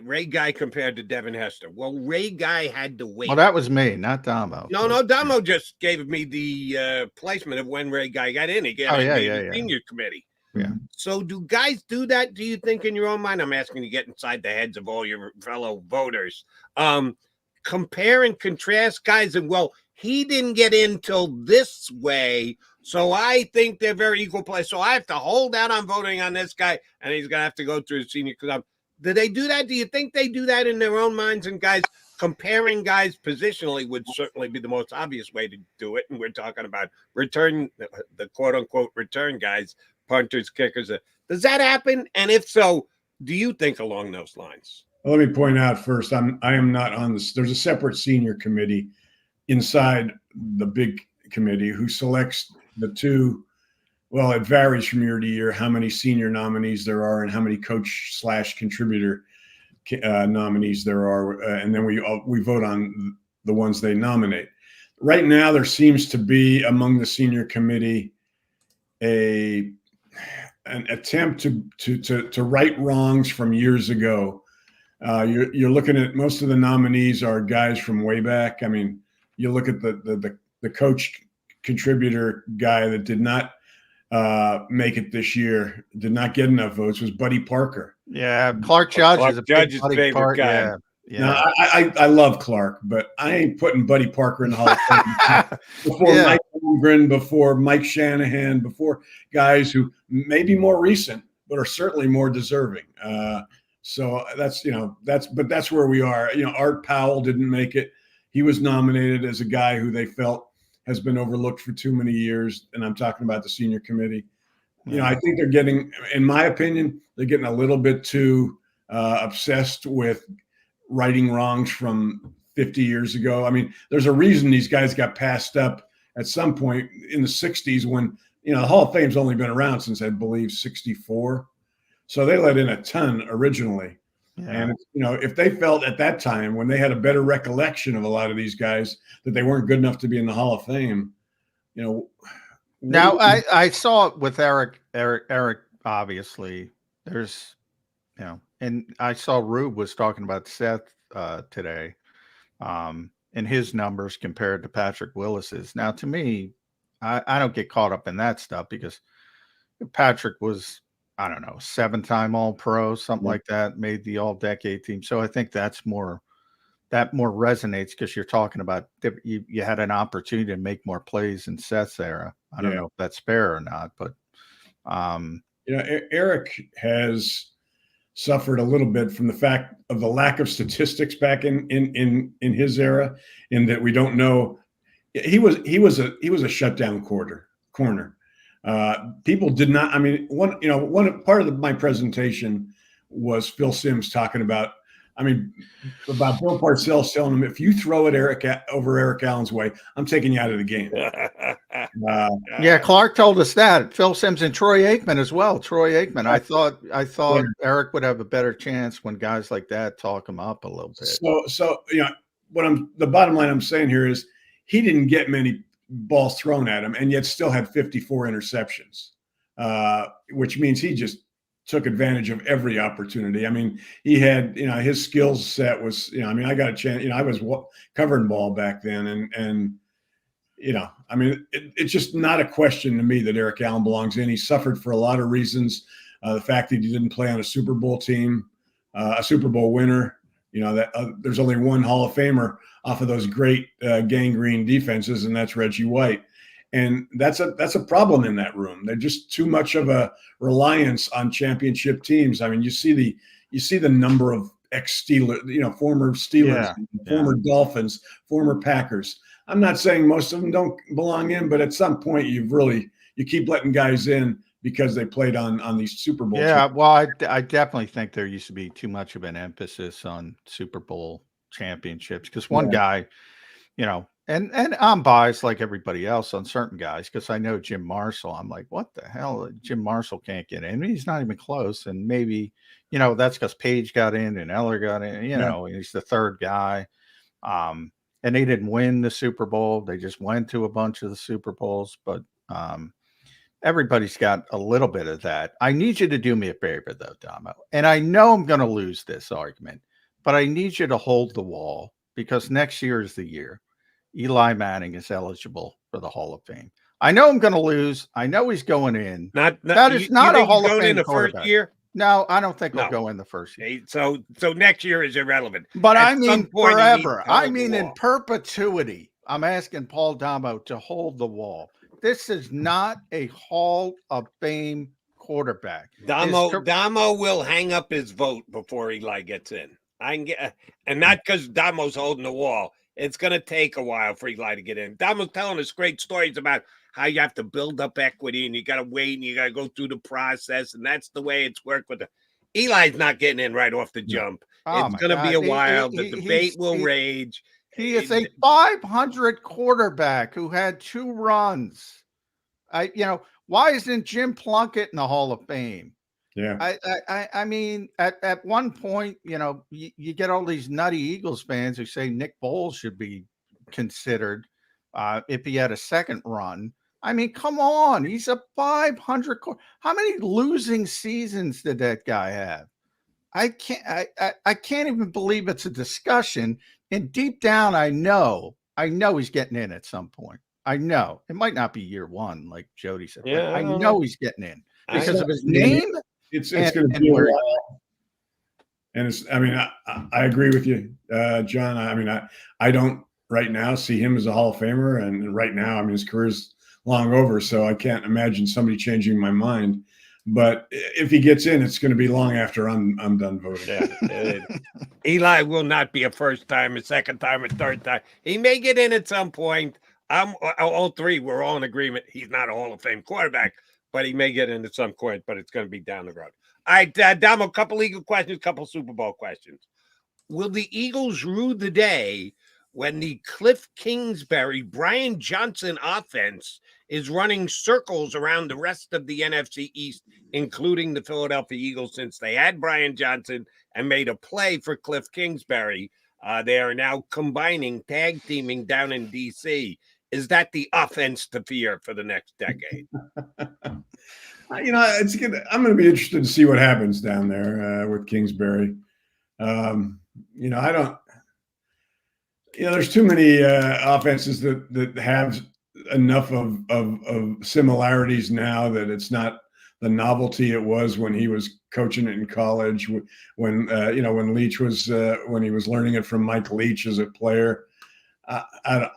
Ray Guy compared to Devin Hester. Well, Ray Guy had to wait. Well, that was me, not Domo. No, Domo just gave me the placement of when Ray Guy got in. He got the senior committee. Yeah. So do guys do that, do you think, in your own mind? I'm asking you to get inside the heads of all your fellow voters. Compare and contrast guys, and he didn't get in till this way, so I think they're very equal play. So I have to hold out on voting on this guy, and he's going to have to go through the senior club. Do they do that? Do you think they do that in their own minds? And guys, comparing guys positionally would certainly be the most obvious way to do it. And we're talking about the quote unquote return guys, punters, kickers. Does that happen? And if so, do you think along those lines? Well, let me point out first, I am not on this. There's a separate senior committee inside the big committee who selects the 2. Well, it varies from year to year how many senior nominees there are and how many coach/contributor nominees there are, and then we vote on the ones they nominate. Right now, there seems to be among the senior committee an attempt to right wrongs from years ago. You're looking at most of the nominees are guys from way back. I mean, you look at the coach contributor guy that did not make it this year, did not get enough votes, was Buddy Parker. Yeah, Clark Judge is a Judge's favorite guy. Yeah. Now, I love Clark, but I ain't putting Buddy Parker in the Hall of Fame before Mike Holmgren, before Mike Shanahan, before guys who may be more recent, but are certainly more deserving. So that's where we are. Art Powell didn't make it. He was nominated as a guy who they felt has been overlooked for too many years. And I'm talking about the senior committee. I think they're getting, in my opinion, they're getting a little bit too obsessed with righting wrongs from 50 years ago. I mean, there's a reason these guys got passed up at some point in the 60s when, the Hall of Fame's only been around since, I believe, 64. So they let in a ton originally. Yeah. And, if they felt at that time when they had a better recollection of a lot of these guys that they weren't good enough to be in the Hall of Fame, Now, I saw it with Eric, obviously. There's, and I saw Rube was talking about Seth today and his numbers compared to Patrick Willis's. Now, to me, I don't get caught up in that stuff because Patrick was, I don't know, 7-time All-Pro, something like that, made the All-Decade team. So I think that more resonates because you're talking about you had an opportunity to make more plays in Seth's era. I don't know if that's fair or not, but Eric has suffered a little bit from the fact of the lack of statistics back in his era, in that we don't know. He was a shutdown corner. People did not. I mean, one part of my presentation was Phil Simms talking about Bill Parcells telling him, if you throw it over Eric Allen's way, I'm taking you out of the game. Yeah, Clark told us that. Phil Simms and Troy Aikman as well. Troy Aikman. I thought Eric would have a better chance when guys like that talk him up a little bit. So the bottom line I'm saying here is he didn't get many balls thrown at him, and yet still had 54 interceptions, which means he just took advantage of every opportunity. I mean, he had, his skills set was, I got a chance, I was covering ball back then. And it's just not a question to me that Eric Allen belongs in. He suffered for a lot of reasons. The fact that he didn't play on a Super Bowl team, a Super Bowl winner, there's only one Hall of Famer off of those great gangrene defenses, and that's Reggie White. And that's a problem in that room. They're just too much of a reliance on championship teams. I mean, you see the number of ex-Steelers, former Steelers, former Dolphins, former Packers. I'm not saying most of them don't belong in, but at some point you keep letting guys in because they played on these Super Bowl Yeah, teams. well, I definitely think there used to be too much of an emphasis on Super Bowl championships, because one guy, and I'm biased like everybody else on certain guys, because I know Jim Marshall. I'm like, what the hell? Jim Marshall can't get in. He's not even close. And maybe, that's because Page got in and Eller got in, he's the third guy. And they didn't win the Super Bowl. They just went to a bunch of the Super Bowls. But everybody's got a little bit of that. I need you to do me a favor, though, Domo. And I know I'm going to lose this argument, but I need you to hold the wall, because next year is the year Eli Manning is eligible for the Hall of Fame. I know I'm going to lose. I know he's going in. That is not a Hall of Fame quarterback. First year? No, I don't think he'll go in the first year. So next year is irrelevant. But I mean forever. I mean in perpetuity. I'm asking Paul Damo to hold the wall. This is not a Hall of Fame quarterback. Damo will hang up his vote before Eli gets in. And not because Damo's holding the wall. It's going to take a while for Eli to get in. Damo's telling us great stories about how you have to build up equity, and you got to wait, and you got to go through the process, and that's the way it's worked with Eli's not getting in right off the jump. It's going to be a while. The debate will rage. He is a 500 quarterback who had 2 runs. Why isn't Jim Plunkett in the Hall of Fame? Yeah. I mean, at one point, you get all these nutty Eagles fans who say Nick Foles should be considered if he had a second run. I mean, come on. He's a 500. How many losing seasons did that guy have? I can't even believe it's a discussion. And deep down, I know he's getting in at some point. I know it might not be year one, like Jody said. Yeah, I know he's getting in because of his name. It's going to be a while. And I agree with you, John. I don't right now see him as a Hall of Famer. And right now, his career's long over. So I can't imagine somebody changing my mind. But if he gets in, it's going to be long after I'm done voting. Yeah. Eli will not be a first time, a second time, a third time. He may get in at some point. All three, we're all in agreement. He's not a Hall of Fame quarterback, but he may get in at some point, but it's going to be down the road. All right, Dom, a couple legal questions, a couple Super Bowl questions. Will the Eagles rue the day when the Cliff Kingsbury, Brian Johnson offense is running circles around the rest of the NFC East, including the Philadelphia Eagles, since they had Brian Johnson and made a play for Cliff Kingsbury? They are now combining, tag teaming down in D.C. Is that the offense to fear for the next decade? It's good. I'm going to be interested to see what happens down there with Kingsbury. There's too many offenses that have enough of similarities now that it's not the novelty it was when he was coaching it in college, when Leach was when he was learning it from Mike Leach as a player. I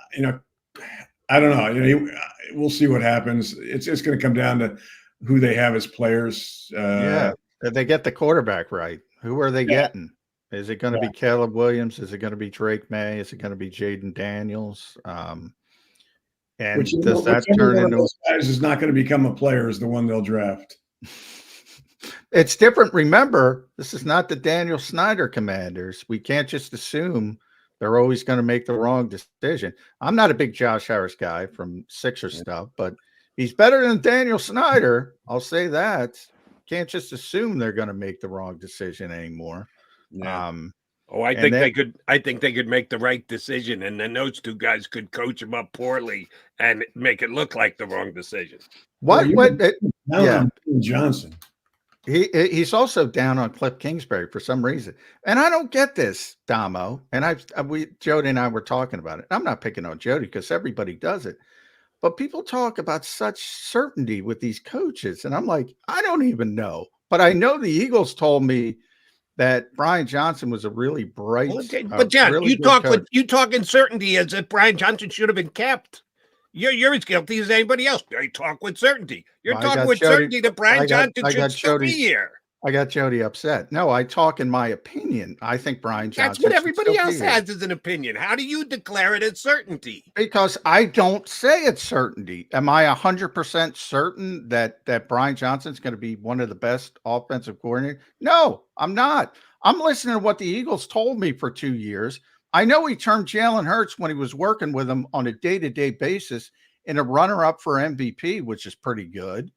don't know. We'll see what happens. It's going to come down to who they have as players. Did they get the quarterback right? Who are they getting? Is it going to be Caleb Williams? Is it going to be Drake May? Is it going to be Jaden Daniels? And does that turn into those guys is not going to become a player is the one they'll draft? It's different. Remember, this is not the Daniel Snyder Commanders. We can't just assume they're always going to make the wrong decision. I'm not a big Josh Harris guy from Sixers stuff, but he's better than Daniel Snyder. I'll say that. Can't just assume they're going to make the wrong decision anymore. Yeah. I think they could. I think they could make the right decision, and then those two guys could coach him up poorly and make it look like the wrong decision. Johnson. He's also down on Cliff Kingsbury for some reason, and I don't get this, Damo. And Jody and I were talking about it. I'm not picking on Jody because everybody does it, but people talk about such certainty with these coaches, and I'm like, I don't even know. But I know the Eagles told me that Brian Johnson was a really bright. But John, really you talk in certainty as if Brian Johnson should have been kept. You're as guilty as anybody else. They talk with certainty. You're talking with certainty that Brian Johnson should still be here. I got Jody upset. No, I talk in my opinion. I think Brian Johnson. That's what everybody else has as an opinion. How do you declare it as certainty? Because I don't say it's certainty. Am I 100% certain that Brian Johnson's going to be one of the best offensive coordinators? No, I'm not. I'm listening to what the Eagles told me for 2 years. I know he turned Jalen Hurts when he was working with him on a day-to-day basis in a runner-up for MVP, which is pretty good.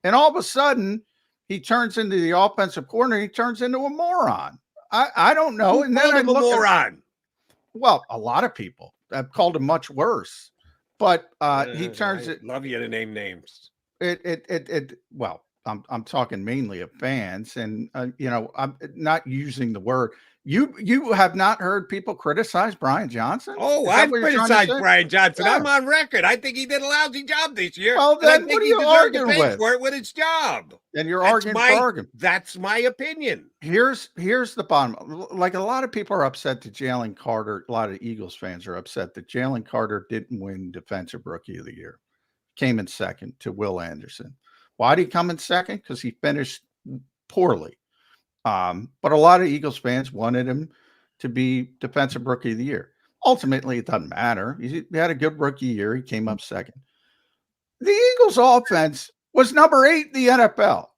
And all of a sudden, he turns into the offensive coordinator. He turns into a moron. I don't know. And then I look a moron. Well, a lot of people have called him much worse. But he turns it. Love you to name names. Well, I'm talking mainly of fans, and I'm not using the word. You have not heard people criticize Brian Johnson? Oh, I've criticized Brian Johnson. Yeah. I'm on record. I think he did a lousy job this year. Well, then what are you arguing with? For it with his job. And you're arguing. That's my opinion. Here's the bottom. Like a lot of people are upset that Jaylen Carter. A lot of Eagles fans are upset that Jaylen Carter didn't win Defensive Rookie of the Year. Came in second to Will Anderson. Why did he come in second? Because he finished poorly. But a lot of Eagles fans wanted him to be Defensive Rookie of the Year. Ultimately, it doesn't matter. He had a good rookie year. He came up second. The Eagles offense was number 8 in the NFL,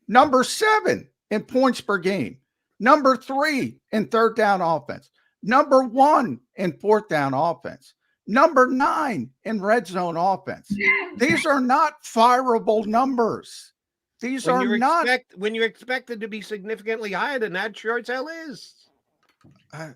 number 7 in points per game, number 3 in third down offense, number 1 in fourth down offense, number 9 in red zone offense. These are not fireable numbers. These are not when you're expected to be significantly higher than that. Sure as hell is. Yeah,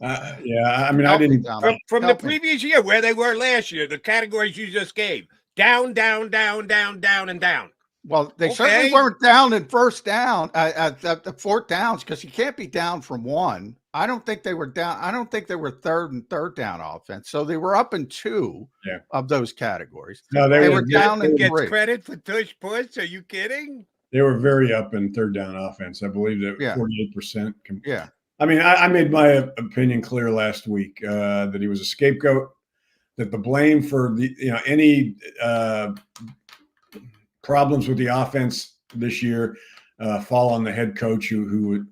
I mean, I didn't from the previous year where they were last year. The categories you just gave: down, down, down, down, down, and down. Well, they certainly weren't down in first down at the fourth downs because you can't be down from 1. I don't think they were down. I don't think they were third and third down offense. So they were up in 2 of those categories. No, they were down in 3. Credit for tush push. Are you kidding? They were very up in third down offense. I believe that 48%. Yeah. I mean, I made my opinion clear last week that he was a scapegoat, that the blame for any problems with the offense this year fall on the head coach who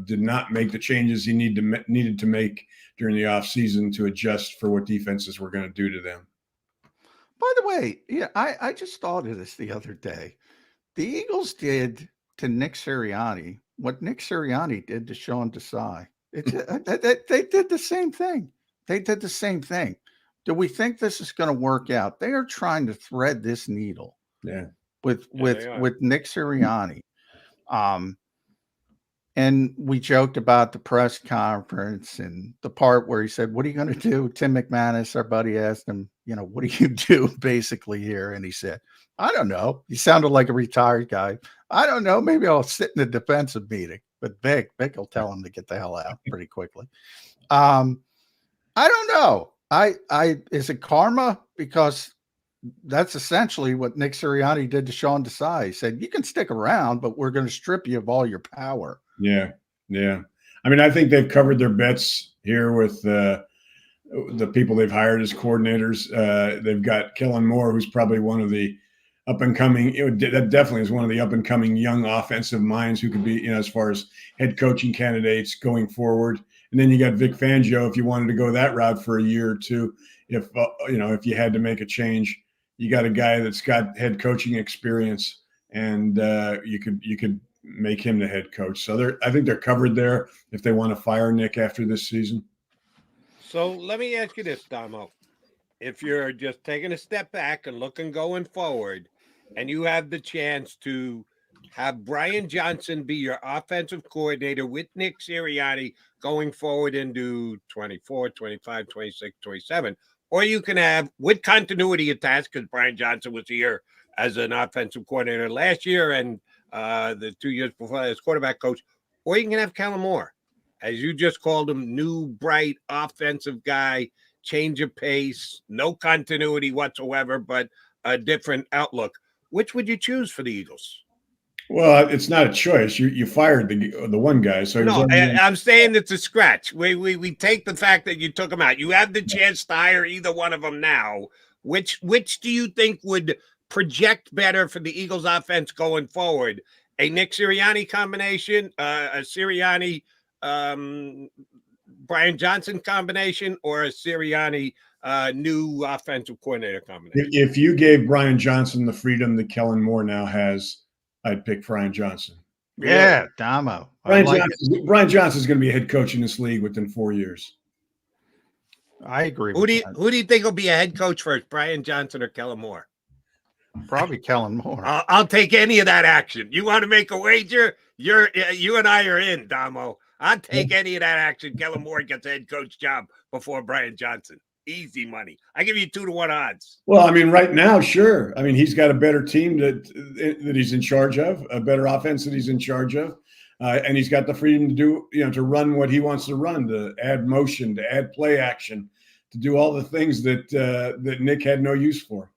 did not make the changes he needed to make during the offseason to adjust for what defenses were going to do to them. By the way, I just thought of this the other day. The Eagles did to Nick Sirianni what Nick Sirianni did to Sean Desai. They did the same thing. They did the same thing. Do we think this is going to work out? They are trying to thread this needle. Yeah. With Nick Sirianni. And we joked about the press conference and the part where he said, "What are you going to do?" Tim McManus, our buddy, asked him, "What do you do basically here?" And he said, "I don't know." He sounded like a retired guy. "I don't know. Maybe I'll sit in a defensive meeting." But Vic will tell him to get the hell out pretty quickly. I don't know. Is it karma? Because that's essentially what Nick Sirianni did to Sean Desai. He said, "You can stick around, but we're going to strip you of all your power." Yeah. I mean, I think they've covered their bets here with the people they've hired as coordinators. They've got Kellen Moore, who's probably one of the up and coming. That definitely is one of the up and coming young offensive minds who could be, as far as head coaching candidates going forward. And then you got Vic Fangio if you wanted to go that route for a year or two. If if you had to make a change, you got a guy that's got head coaching experience, and you could make him the head coach. So I think they're covered there if they want to fire Nick after this season. So let me ask you this, Damo. If you're just taking a step back and looking going forward, and you have the chance to have Brian Johnson be your offensive coordinator with Nick Sirianni going forward into 24, 25, 26, 27, or you can have, with continuity attached, because Brian Johnson was here as an offensive coordinator last year and the 2 years before as quarterback coach, or you can have Kellen Moore, as you just called him, new, bright, offensive guy, change of pace, no continuity whatsoever, but a different outlook. Which would you choose for the Eagles? Well, it's not a choice. You fired the one guy, so no. I'm saying it's a scratch. We take the fact that you took him out. You have the chance to hire either one of them now. Which do you think would project better for the Eagles offense going forward? A Nick Sirianni combination, a Sirianni Brian Johnson combination, or a Sirianni new offensive coordinator combination? If you gave Brian Johnson the freedom that Kellen Moore now has, I'd pick Brian Johnson. Yeah, Damo. Brian Johnson is going to be a head coach in this league within 4 years. I agree. Who do you think will be a head coach first, Brian Johnson or Kellen Moore? Probably Kellen Moore. I'll take any of that action. You want to make a wager? You and I are in, Damo. I'll take any of that action. Kellen Moore gets a head coach job before Brian Johnson. Easy money. I give you 2-1 odds. Well, I mean, right now, sure. I mean, he's got a better team that he's in charge of, a better offense that he's in charge of, and he's got the freedom to do, to run what he wants to run, to add motion, to add play action, to do all the things that Nick had no use for.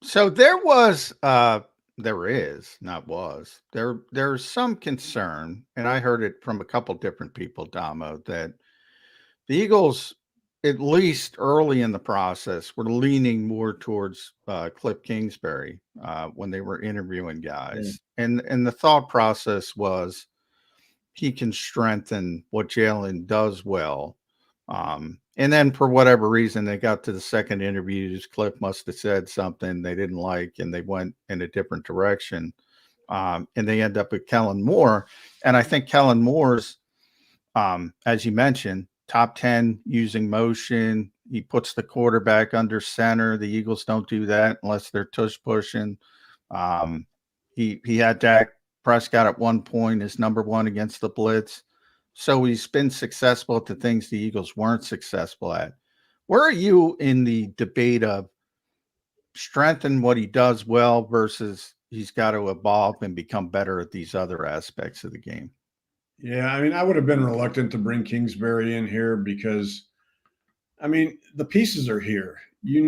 So there's some concern, and I heard it from a couple different people, Damo, that the Eagles, at least early in the process, were leaning more towards Cliff Kingsbury when they were interviewing guys. And the thought process was he can strengthen what Jaylen does well. And then for whatever reason, they got to the second interviews. Cliff must have said something they didn't like, and they went in a different direction. And they end up with Kellen Moore. And I think Kellen Moore's, as you mentioned, top 10 using motion. He puts the quarterback under center. The Eagles don't do that unless they're tush pushing. He had Dak Prescott at one point as number one against the blitz. So he's been successful at the things the Eagles weren't successful at. Where are you in the debate of strengthen what he does well versus he's got to evolve and become better at these other aspects of the game? Yeah, I mean, I would have been reluctant to bring Kingsbury in here because, I mean, the pieces are here.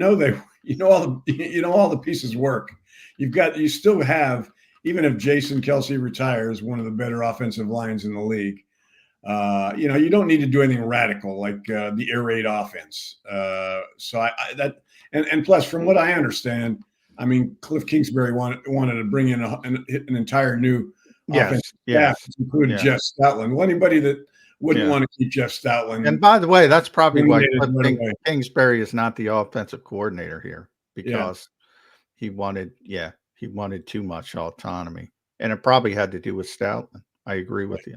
All the pieces work. You still have, even if Jason Kelce retires, one of the better offensive lines in the league. You don't need to do anything radical like the air raid offense. And plus, from what I understand, I mean, Cliff Kingsbury wanted to bring in an entire new offensive staff, including Jeff Stoutland. Well, anybody that wouldn't want to keep Jeff Stoutland. And by the way, that's probably why Kingsbury is not the offensive coordinator here, because he wanted too much autonomy, and it probably had to do with Stoutland. I agree with you.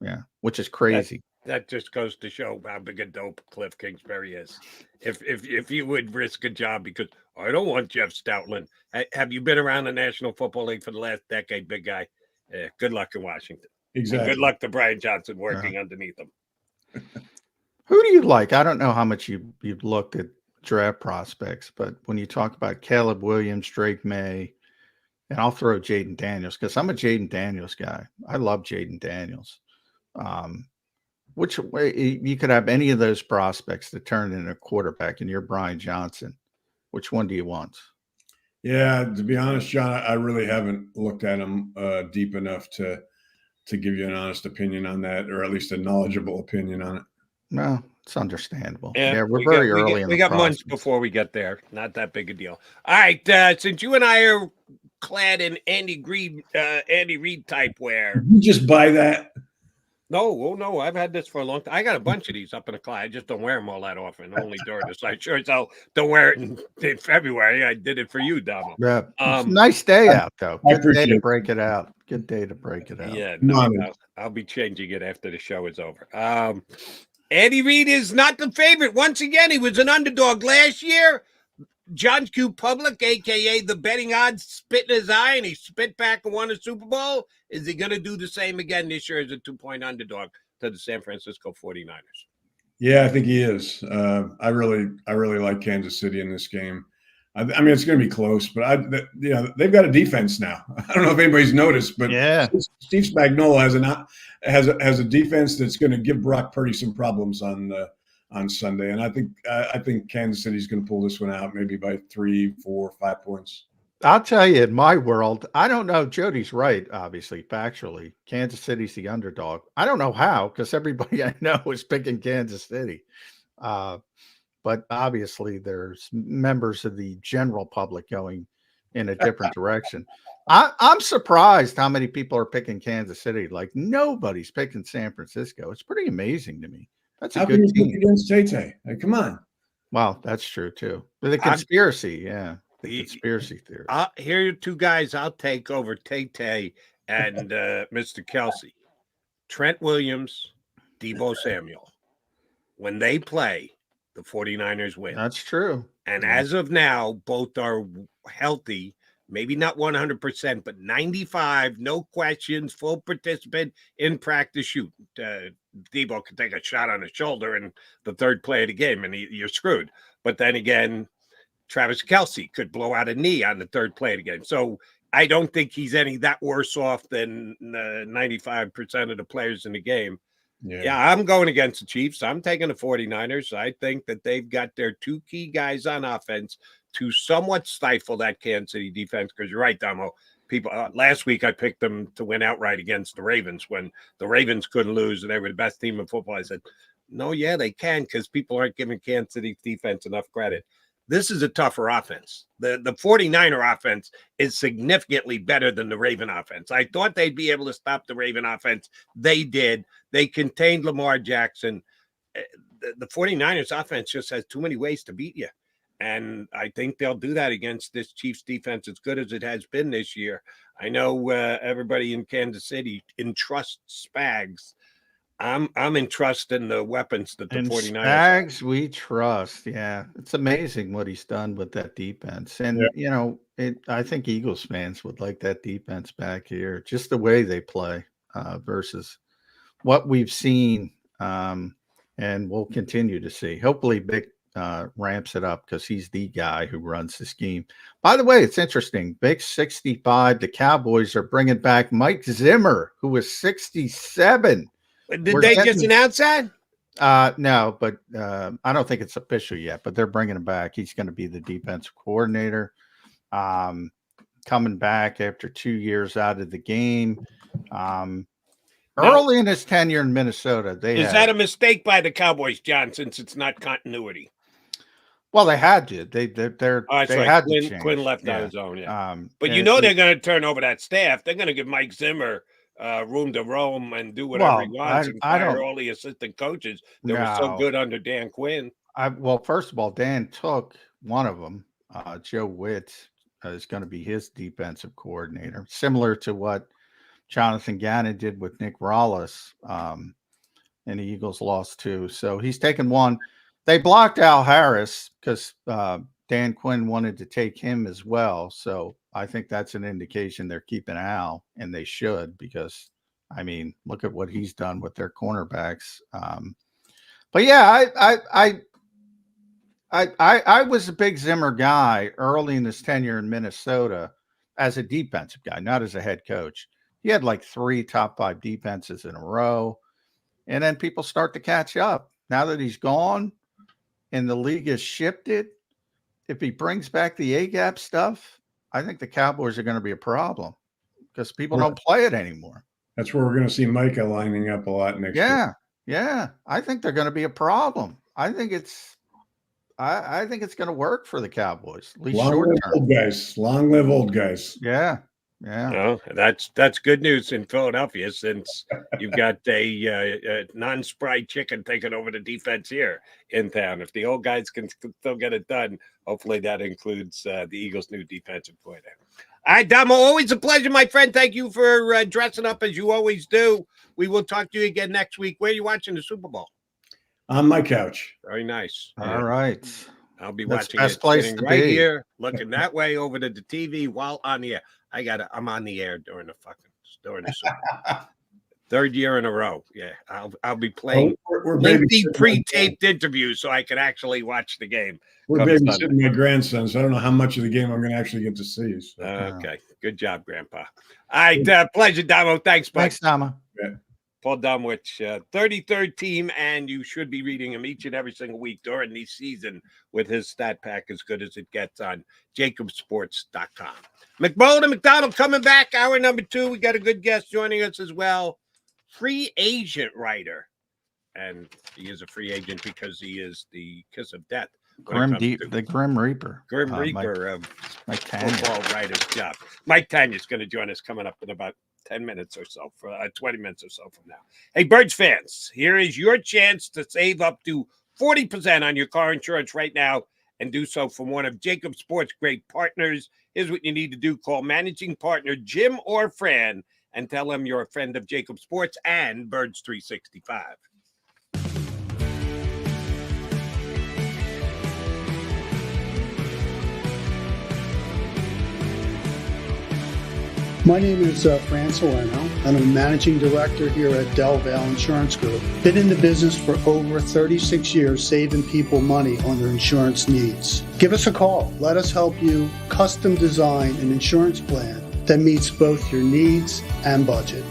Yeah, which is crazy. That just goes to show how big a dope Cliff Kingsbury is. If you would risk a job because I don't want Jeff Stoutland. Have you been around the National Football League for the last decade, big guy? Good luck in Washington. Exactly. And good luck to Brian Johnson working underneath him. Who do you like? I don't know how much you've looked at draft prospects, but when you talk about Caleb Williams, Drake May, and I'll throw Jaden Daniels because I'm a Jaden Daniels guy. I love Jaden Daniels. Which way you could have any of those prospects to turn into a quarterback, and you're Brian Johnson. Which one do you want? Yeah, to be honest, John, I really haven't looked at him deep enough to give you an honest opinion on that, or at least a knowledgeable opinion on it. No, it's understandable. Yeah, we're very early in the process. We got months before we get there. Not that big a deal. All right, since you and I are clad in Andy Reid type wear. Did you just buy that? No, I've had this for a long time. I got a bunch of these up in the closet. I just don't wear them all that often, only during the site shirts. So don't wear it in February. I did it for you, Domo. Yeah, it's a nice day out, though. I Good day to appreciate break it out. Good day to break it out. Yeah, no, I'll be changing it after the show is over. Andy Reid is not the favorite. Once again, he was an underdog last year. John Q. Public, a.k.a. the betting odds, spit in his eye, and he spit back and won a Super Bowl. Is he going to do the same again this year as a 2-point underdog to the San Francisco 49ers? Yeah, I think he is. I really like Kansas City in this game. I mean, it's going to be close, but they've got a defense now. I don't know if anybody's noticed, but yeah, Steve Spagnuolo has a defense that's going to give Brock Purdy some problems on Sunday, and I think Kansas City's going to pull this one out, maybe by 3, 4, 5 points. I'll tell you, in my world, I don't know. Jody's right, obviously, factually. Kansas City's the underdog. I don't know how, because everybody I know is picking Kansas City. But obviously, there's members of the general public going in a different direction. I'm surprised how many people are picking Kansas City. Like, nobody's picking San Francisco. It's pretty amazing to me. That's a good team. Against Tay-Tay? Come on. Well, that's true, too. The conspiracy, the conspiracy theory. Here are two guys I'll take over Tay-Tay and Mr. Kelsey. Trent Williams, Deebo Samuel. When they play, the 49ers win. That's true. And as of now, both are healthy, maybe not 100%, but 95, no questions, full participant in practice shoot. Deebo can take a shot on the shoulder in the third play of the game, and you're screwed. But then again, Travis Kelce could blow out a knee on the third play of the game. So I don't think he's any that worse off than 95% of the players in the game. Yeah, I'm going against the Chiefs. I'm taking the 49ers. I think that they've got their two key guys on offense to somewhat stifle that Kansas City defense. Because you're right, Domo. People last week I picked them to win outright against the Ravens when the Ravens couldn't lose and they were the best team in football. I said, no, yeah, they can, because people aren't giving Kansas City defense enough credit. This is a tougher offense. The 49er offense is significantly better than the Raven offense. I thought they'd be able to stop the Raven offense. They did. They contained Lamar Jackson. The 49ers offense just has too many ways to beat you. And I think they'll do that against this Chiefs defense as good as it has been this year. I know everybody in Kansas City entrusts Spags. I'm entrusting the weapons that the 49ers Spags have. We trust. Yeah. It's amazing what he's done with that defense. And, I think Eagles fans would like that defense back here, just the way they play versus what we've seen and we'll continue to see. Hopefully Vic ramps it up because he's the guy who runs the scheme. By the way, it's interesting. Vic's 65. The Cowboys are bringing back Mike Zimmer, who was 67. Did they just announce that? No, but I don't think it's official yet, but they're bringing him back. He's going to be the defensive coordinator. Coming back after 2 years out of the game. Early in his tenure in Minnesota. Is that a mistake by the Cowboys, John, since it's not continuity? Well, they had to. They had to change. Quinn left on his own, yeah. But they're going to turn over that staff. They're going to give Mike Zimmer room to roam and do whatever he wants and fire all the assistant coaches that were so good under Dan Quinn. Well, first of all, Dan took one of them. Joe Witt is going to be his defensive coordinator, similar to what Jonathan Gannon did with Nick Rallis, and the Eagles lost too. So he's taken one. They blocked Al Harris because Dan Quinn wanted to take him as well. So I think that's an indication they're keeping Al, and they should, because, I mean, look at what he's done with their cornerbacks. But yeah, I was a big Zimmer guy early in his tenure in Minnesota as a defensive guy, not as a head coach. He had like 3 top 5 defenses in a row, and then people start to catch up. Now that he's gone and the league has shifted, if he brings back the A-gap stuff, I think the Cowboys are going to be a problem because people don't play it anymore. That's where we're going to see Micah lining up a lot next year. Yeah. I think they're going to be a problem. I think I think it's going to work for the Cowboys, at least Long short live term. old guys. Long live old guys. Yeah. Yeah. No, that's good news in Philadelphia, since you've got a non-spry chicken taking over the defense here in town. If the old guys can still get it done, hopefully that includes the Eagles' new defensive coordinator. All right, Domo, always a pleasure, my friend. Thank you for dressing up as you always do. We will talk to you again next week. Where are you watching the Super Bowl? On my couch. Very nice. All right. I'll be That's watching best it place sitting to right be. here, looking that way over to the TV while on the air. I'm on the air during the Super Bowl. Third year in a row. Yeah, I'll be playing lengthy pre-taped interviews so I can actually watch the game. We're babysitting my grandson, so I don't know how much of the game I'm going to actually get to see. So. Okay, good job, Grandpa. All right, pleasure, Domo. Thanks, Mike. Thanks, Domo. Yeah. Paul Domowitch, 33rd team, and you should be reading him each and every single week during the season with his stat pack as good as it gets on JAKIBSports.com. McMullen and McDonald coming back. Hour number 2. We got a good guest joining us as well. Free agent writer. And he is a free agent because he is the kiss of death. The Grim Reaper. Grim Reaper of Mike football writer's job. Mike Tanya's going to join us coming up in about 10 minutes or so, for 20 minutes or so from now. Hey, Birds fans, here is your chance to save up to 40% on your car insurance right now, and do so from one of JAKIB Sports' great partners. Here's what you need to do. Call managing partner Jim or Fran and tell them you're a friend of JAKIB Sports and Birds 365. My name is Fran Salerno. I'm a managing director here at Del Valle Insurance Group. Been in the business for over 36 years, saving people money on their insurance needs. Give us a call. Let us help you custom design an insurance plan that meets both your needs and budget.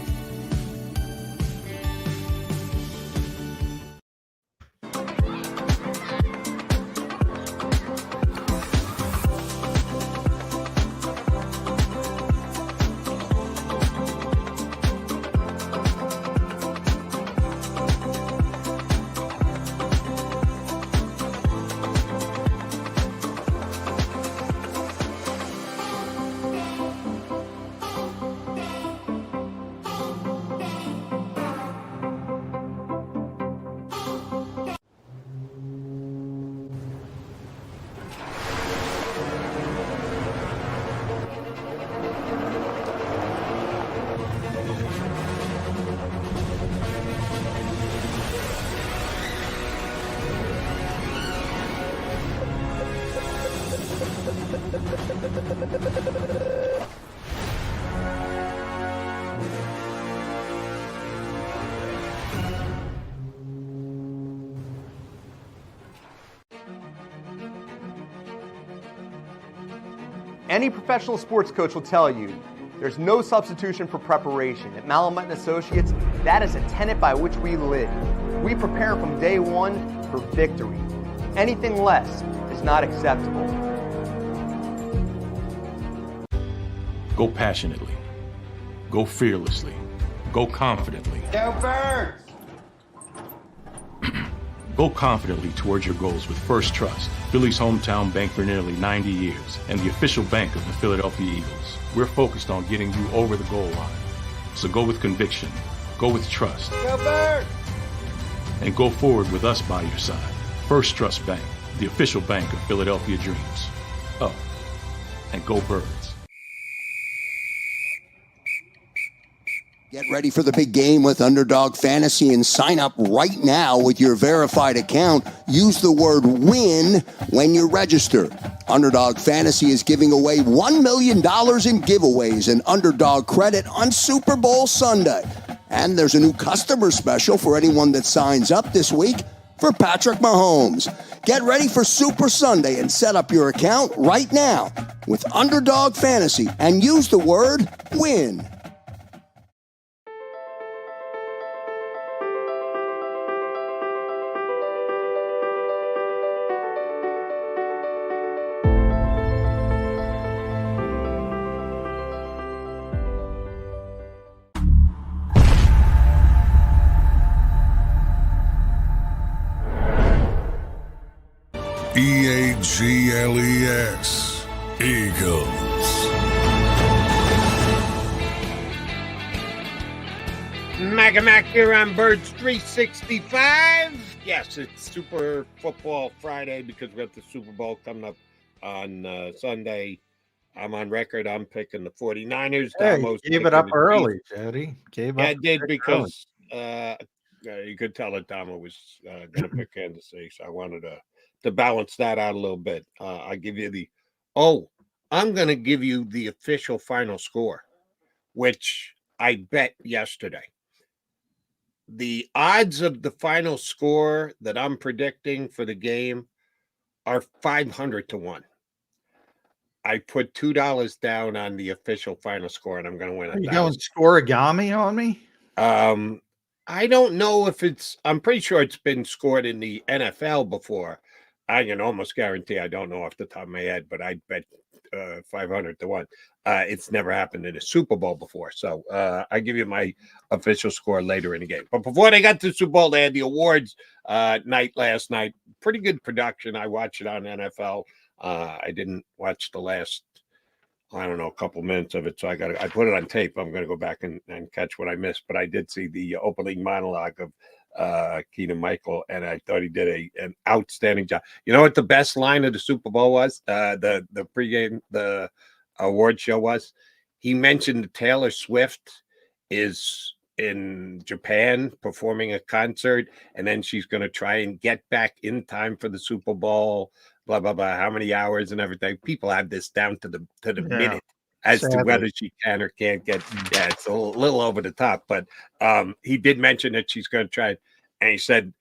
Any professional sports coach will tell you there's no substitution for preparation. At McMullen Associates, that is a tenet by which we live. We prepare from day one for victory. Anything less is not acceptable. Go passionately. Go fearlessly. Go confidently. Go Birds! Go confidently towards your goals with First Trust, Philly's hometown bank for nearly 90 years, and the official bank of the Philadelphia Eagles. We're focused on getting you over the goal line. So go with conviction, go with trust, Go Birds! and go forward with us by your side. First Trust Bank, the official bank of Philadelphia dreams. Oh, and go Birds. Get ready for the big game with Underdog Fantasy and sign up right now with your verified account. Use the word WIN when you register. Underdog Fantasy is giving away $1 million in giveaways and Underdog credit on Super Bowl Sunday. And there's a new customer special for anyone that signs up this week for Patrick Mahomes. Get ready for Super Sunday and set up your account right now with Underdog Fantasy and use the word WIN. Eli EAGLES, Eagles. Mac here on Birds 365. Yes, it's Super Football Friday because we got the Super Bowl coming up on Sunday. I'm on record. I'm picking the 49ers. Hey, you gave it up early, Jody. I did because you could tell that Damo was going to pick Kansas City, so I wanted to balance that out a little bit. I'll give you I'm going to give you the official final score, which I bet yesterday. The odds of the final score that I'm predicting for the game are 500 to 1. I put $2 down on the official final score, and I'm going to win. Are you going scoregami on me? I don't know if I'm pretty sure it's been scored in the NFL before. I can almost guarantee I don't know off the top of my head, but I bet 500 to 1. It's never happened in a Super Bowl before. So I give you my official score later in the game. But before they got to the Super Bowl, they had the awards night last night. Pretty good production. I watched it on NFL. I didn't watch the last, couple minutes of it. So I put it on tape. I'm going to go back and catch what I missed. But I did see the opening monologue of Keenan Michael, and I thought he did an outstanding job. You know what the best line of the Super Bowl was? The pregame, the award show was? He mentioned that Taylor Swift is in Japan performing a concert, and then she's going to try and get back in time for the Super Bowl. Blah blah blah. How many hours and everything? People have this down to the minute as to whether she can or can't get. Yeah, it's a little over the top, but he did mention that she's going to try it, and he said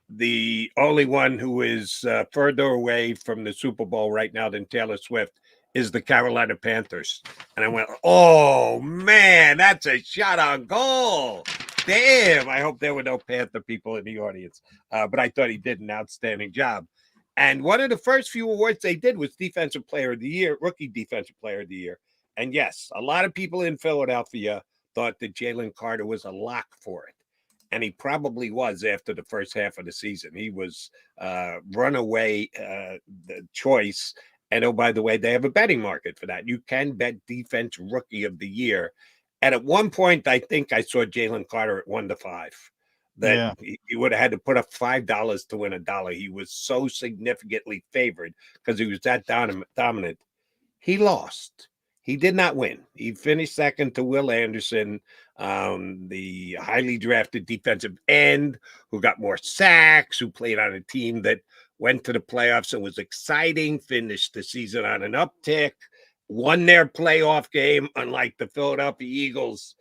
the only one who is further away from the Super Bowl right now than Taylor Swift is the Carolina Panthers. And I went, oh man, that's a shot on goal. Damn, I hope there were no Panther people in the audience. But I thought he did an outstanding job. And one of the first few awards they did was Defensive Player of the Year, Rookie Defensive Player of the Year. And yes, a lot of people in Philadelphia thought that Jaylen Carter was a lock for it. And he probably was after the first half of the season. He was runaway the choice. And oh, by the way, they have a betting market for that. You can bet Defense Rookie of the Year. And at one point, I think I saw Jaylen Carter at 1 to 5. That he would have had to put up $5 to win $1. He was so significantly favored because he was that dominant. He lost. He did not win. He finished second to Will Anderson, the highly drafted defensive end who got more sacks, who played on a team that went to the playoffs and was exciting, finished the season on an uptick, won their playoff game, unlike the Philadelphia Eagles.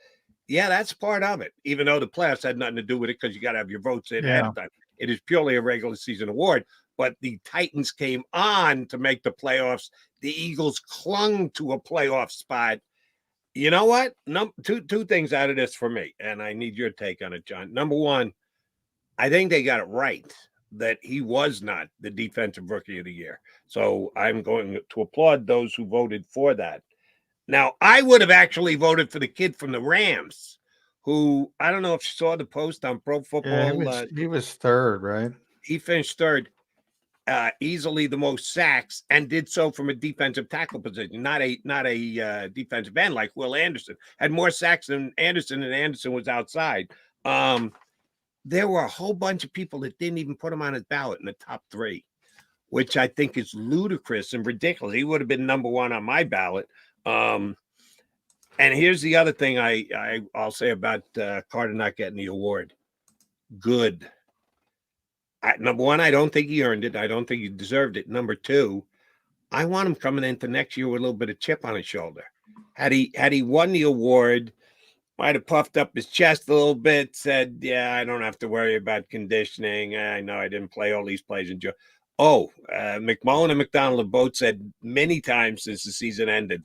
Yeah, that's part of it, even though the playoffs had nothing to do with it because you got to have your votes in ahead of time. It is purely a regular season award, but the Titans came on to make the playoffs. The Eagles clung to a playoff spot. You know what? Two things out of this for me, and I need your take on it, John. Number one, I think they got it right that he was not the Defensive Rookie of the Year. So I'm going to applaud those who voted for that. Now, I would have actually voted for the kid from the Rams, who I don't know if you saw the post on Pro Football. Yeah, he was third, right? He finished third, easily the most sacks, and did so from a defensive tackle position, not a defensive end like Will Anderson. Had more sacks than Anderson, and Anderson was outside. There were a whole bunch of people that didn't even put him on his ballot in the top 3, which I think is ludicrous and ridiculous. He would have been number 1 on my ballot. And here's the other thing I'll say about Carter not getting the award. Good. Number 1, I don't think he earned it. I don't think he deserved it. Number 2, I want him coming into next year with a little bit of chip on his shoulder. Had he won the award, might have puffed up his chest a little bit, said, yeah, I don't have to worry about conditioning. I know I didn't play all these plays. McMullen and McDonald have both said many times since the season ended,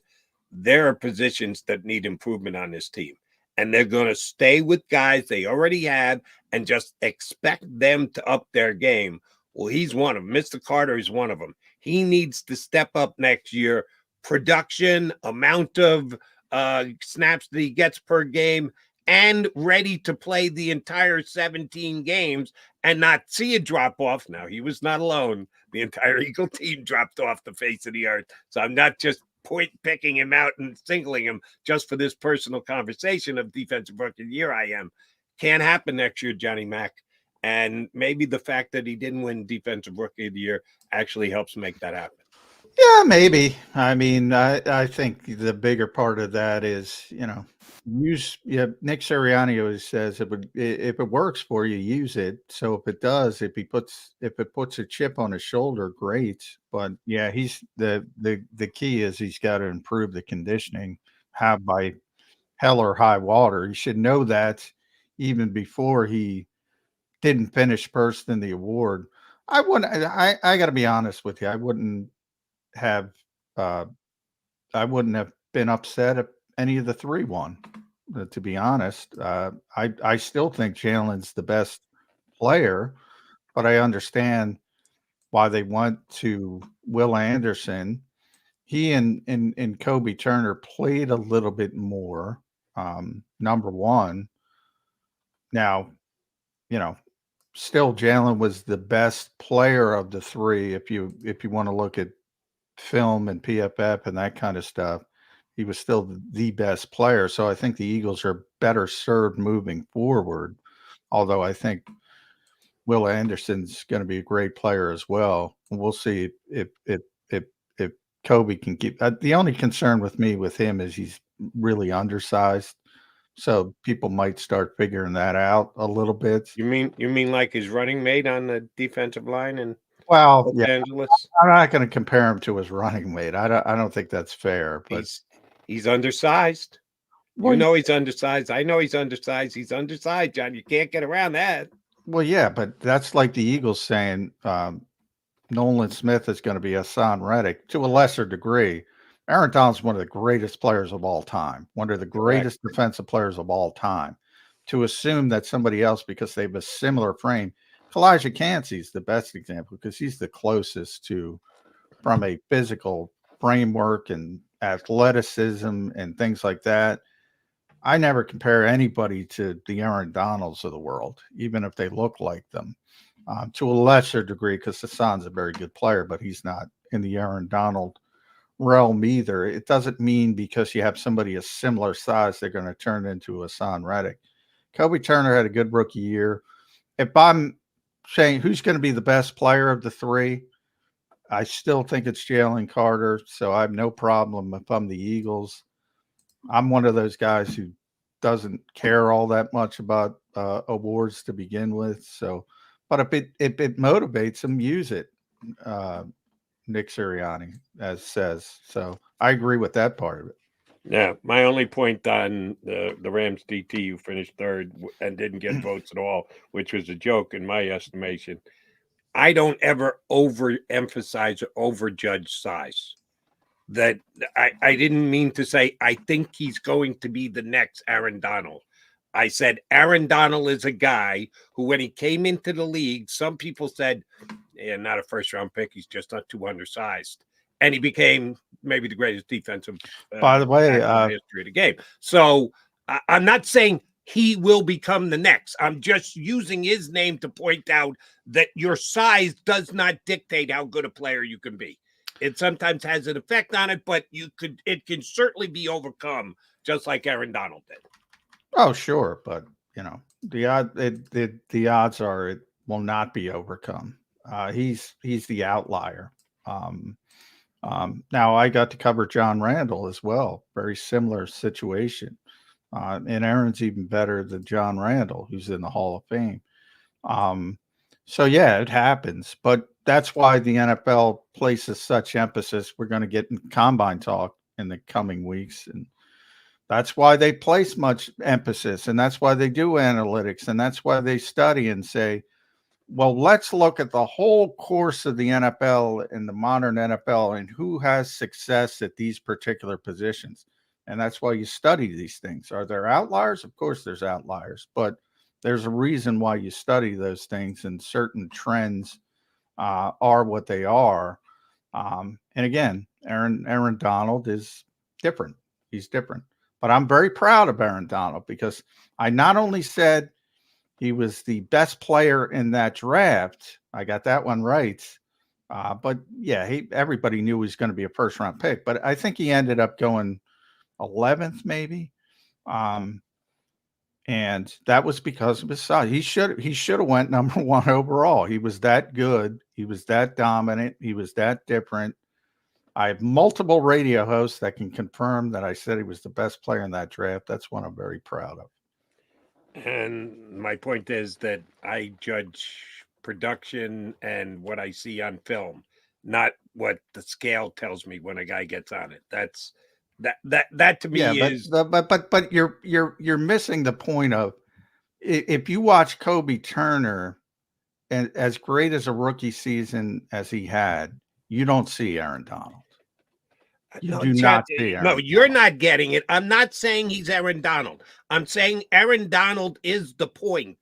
there are positions that need improvement on this team. And they're going to stay with guys they already have and just expect them to up their game. Well, he's one of them. Mr. Carter is one of them. He needs to step up next year. Production, amount of snaps that he gets per game, and ready to play the entire 17 games and not see a drop off. Now, he was not alone. The entire Eagle team dropped off the face of the earth. So I'm not just picking him out and singling him just for this personal conversation of defensive rookie of the year. I am. Can't happen next year, Johnny Mac. And maybe the fact that he didn't win defensive rookie of the year actually helps make that happen. Yeah, maybe. I mean, I think the bigger part of that is, Nick Sirianni always says if it works for you, use it. So if it does, if it puts a chip on his shoulder, great. But yeah, he's the key is he's got to improve the conditioning, by hell or high water. You should know that even before he didn't finish first in the award. I got to be honest with you. I wouldn't have been upset if any of the three won. To be honest, I still think Jaylen's the best player, but I understand why they went to Will Anderson. He and Kobe Turner played a little bit more. Number one. Now, still Jaylen was the best player of the three. If you want to look at film and PFF and that kind of stuff, he was still the best player. So I think the Eagles are better served moving forward. Although I think Will Anderson's going to be a great player as well. We'll see if Kobe can keep. The only concern with him is he's really undersized. So people might start figuring that out a little bit. You mean like his running mate on the defensive line in Los Los Angeles? I'm not going to compare him to his running mate. I don't think that's fair. But he's undersized. Well, he's undersized. I know he's undersized. He's undersized, John. You can't get around that. Well, yeah, but that's like the Eagles saying Nolan Smith is going to be Hassan Reddick to a lesser degree. Aaron Donald's one of the greatest players of all time, one of the greatest defensive players of all time. To assume that somebody else, because they have a similar frame, Elijah Cansey is the best example because he's the closest to, from a physical framework and athleticism and things like that. I never compare anybody to the Aaron Donalds of the world, even if they look like them, to a lesser degree, because Hassan's a very good player, but he's not in the Aaron Donald realm either. It doesn't mean because you have somebody a similar size, they're going to turn into Hassan Reddick. Kobe Turner had a good rookie year. If I'm saying who's going to be the best player of the three, I still think it's Jaylen Carter. So I have no problem if I'm the Eagles. I'm one of those guys who doesn't care all that much about awards to begin with. So, but if it motivates him, use it. Nick Sirianni, as says. So I agree with that part of it. Yeah, my only point on the Rams DT who finished third and didn't get votes at all, which was a joke in my estimation. I don't ever overemphasize or overjudge size. That I didn't mean to say I think he's going to be the next Aaron Donald. I said Aaron Donald is a guy who, when he came into the league, some people said, yeah, not a first-round pick. He's just not too undersized. And he became maybe the greatest defensive by the way, history of the game. So I'm not saying he will become the next. I'm just using his name to point out that your size does not dictate how good a player you can be. It sometimes has an effect on it, but it can certainly be overcome, just like Aaron Donald did. Oh, sure, but the odds are it will not be overcome. He's the outlier. Now I got to cover John Randall as well. Very similar situation. And Aaron's even better than John Randall, who's in the Hall of Fame. So yeah, it happens, but that's why the NFL places such emphasis. We're going to get in combine talk in the coming weeks, and that's why they place much emphasis, and that's why they do analytics, and that's why they study and say, well, let's look at the whole course of the NFL and the modern NFL and who has success at these particular positions. And that's why you study these things. Are there outliers? Of course there's outliers, but there's a reason why you study those things, and certain trends are what they are. And again, Aaron Donald is different. He's different. But I'm very proud of Aaron Donald because I not only said he was the best player in that draft, I got that one right. But yeah, everybody knew he was going to be a first round pick, but I think he ended up going 11th maybe. And that was because of his size. He should have went number 1 overall. He was that good. He was that dominant. He was that different. I have multiple radio hosts that can confirm that I said he was the best player in that draft. That's one I'm very proud of. And my point is that I judge production and what I see on film, not what the scale tells me when a guy gets on it. That's that to me is. But you're missing the point of, if you watch Kobe Turner, and as great as a rookie season as he had, you don't see Aaron Donald. You do not see Aaron Donald. You're not getting it. I'm not saying he's Aaron Donald. I'm saying Aaron Donald is the point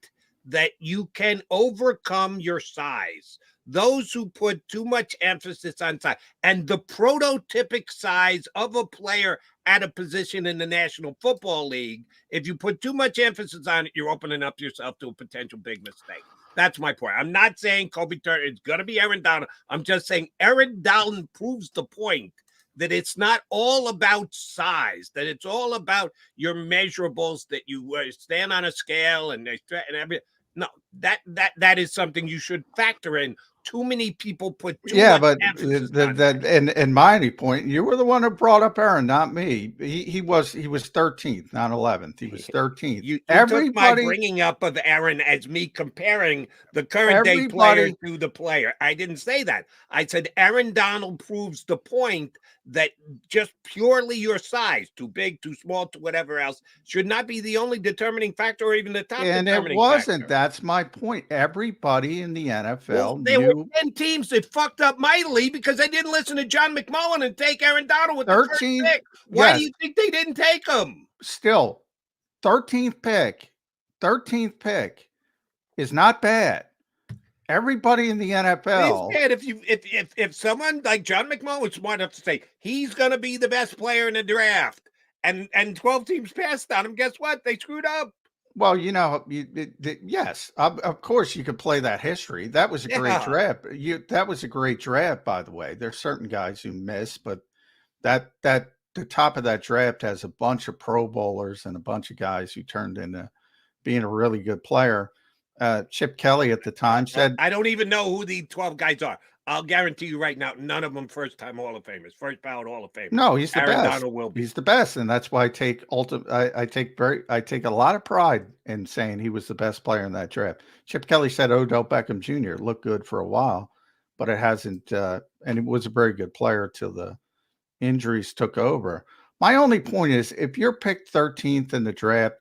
that you can overcome your size. Those who put too much emphasis on size and the prototypic size of a player at a position in the National Football League, if you put too much emphasis on it, you're opening up yourself to a potential big mistake. That's my point. I'm not saying Kobe Turner is going to be Aaron Donald. I'm just saying Aaron Donald proves the point that it's not all about size, that it's all about your measurables, that you stand on a scale and everything. No, that is something you should factor in. Too many people put too much emphasis on that. And my point, you were the one who brought up Aaron, not me. He was 13th, not 11th. He was 13th. You took my bringing up of Aaron as me comparing the current day player to the player. I didn't say that. I said Aaron Donald proves the point that just purely your size, too big, too small, to whatever else, should not be the only determining factor or even the top determining factor. And it wasn't. That's my point. Everybody in the NFL there were 10 teams that fucked up mightily because they didn't listen to John McMullen and take Aaron Donald with 13, the first pick. Why do you think they didn't take him? Still, 13th pick is not bad. Everybody in the NFL. It's bad if someone like John McMullen was smart enough to say he's going to be the best player in the draft, and 12 teams passed on him. Guess what? They screwed up. Well, yes, of course you could play that history. That was a great draft. That was a great draft, by the way. There's certain guys who miss, but the top of that draft has a bunch of Pro Bowlers and a bunch of guys who turned into being a really good player. Chip Kelly at the time said, I don't even know who the 12 guys are. I'll guarantee you right now, none of them first-time Hall of Famers, first ballot Hall of Famers. No, he's the Aaron best. Donald will be. He's the best, and that's why I take a lot of pride in saying he was the best player in that draft. Chip Kelly said Odell Beckham Jr. looked good for a while, but it hasn't. And it was a very good player till the injuries took over. My only point is, if you're picked 13th in the draft,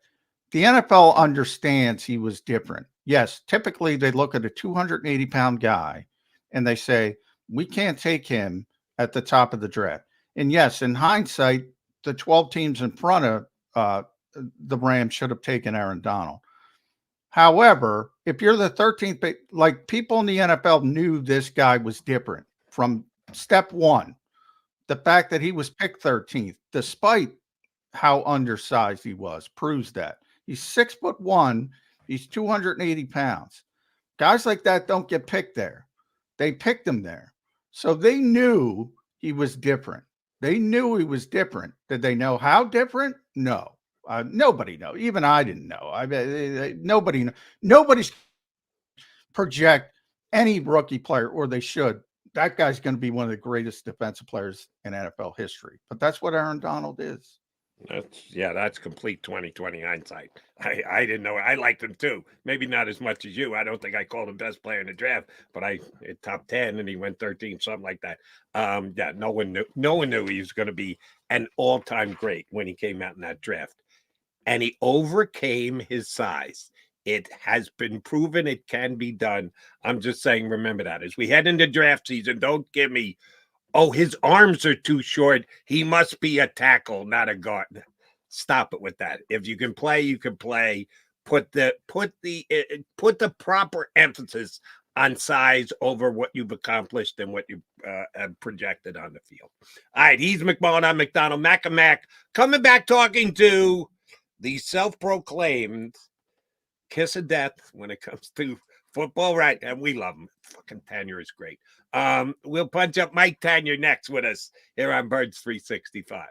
the NFL understands he was different. Yes, typically they look at a 280-pound guy and they say, we can't take him at the top of the draft. And yes, in hindsight, the 12 teams in front of the Rams should have taken Aaron Donald. However, if you're the 13th pick, like, people in the NFL knew this guy was different from step one. The fact that he was picked 13th, despite how undersized he was, proves that. He's 6'1". He's 280 pounds. Guys like that don't get picked there. They picked him there. So they knew he was different. They knew he was different. Did they know how different? No. Nobody knows. Even I didn't know. Nobody's project any rookie player, or they should. That guy's going to be one of the greatest defensive players in NFL history. But that's what Aaron Donald is. That's complete 2020 hindsight. I didn't know. I liked him too. Maybe not as much as you. I don't think I called him best player in the draft, but top 10 and he went 13, something like that. No one knew he was going to be an all-time great when he came out in that draft. And he overcame his size. It has been proven it can be done. I'm just saying, remember that. As we head into draft season, don't give me, oh, his arms are too short, he must be a tackle, not a guard. Stop it with that. If you can play, you can play. Put the proper emphasis on size over what you've accomplished and what you have projected on the field. All right, he's McMullen. I'm McDonald. Mac and Mac coming back talking to the self-proclaimed kiss of death when it comes to football, right? And we love him. Fucking Tanya is great. We'll punch up Mike Tanya next with us here on Birds 365.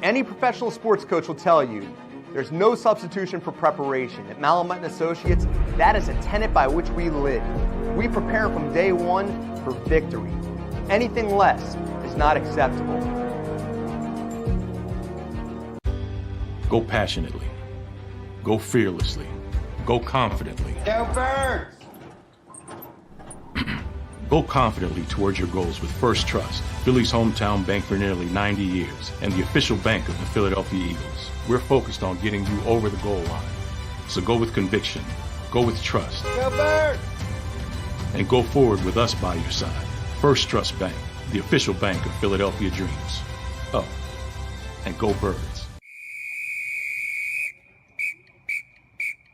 Any professional sports coach will tell you there's no substitution for preparation. At McMullen Associates, that is a tenet by which we live. We prepare from day one for victory. Anything less is not acceptable. Go passionately. Go fearlessly. Go confidently. Go Birds! Go confidently towards your goals with First Trust, Philly's hometown bank for nearly 90 years, and the official bank of the Philadelphia Eagles. We're focused on getting you over the goal line. So go with conviction, go with trust, Go Birds! and go forward with us by your side. First Trust Bank, the official bank of Philadelphia dreams. Oh, and go Birds.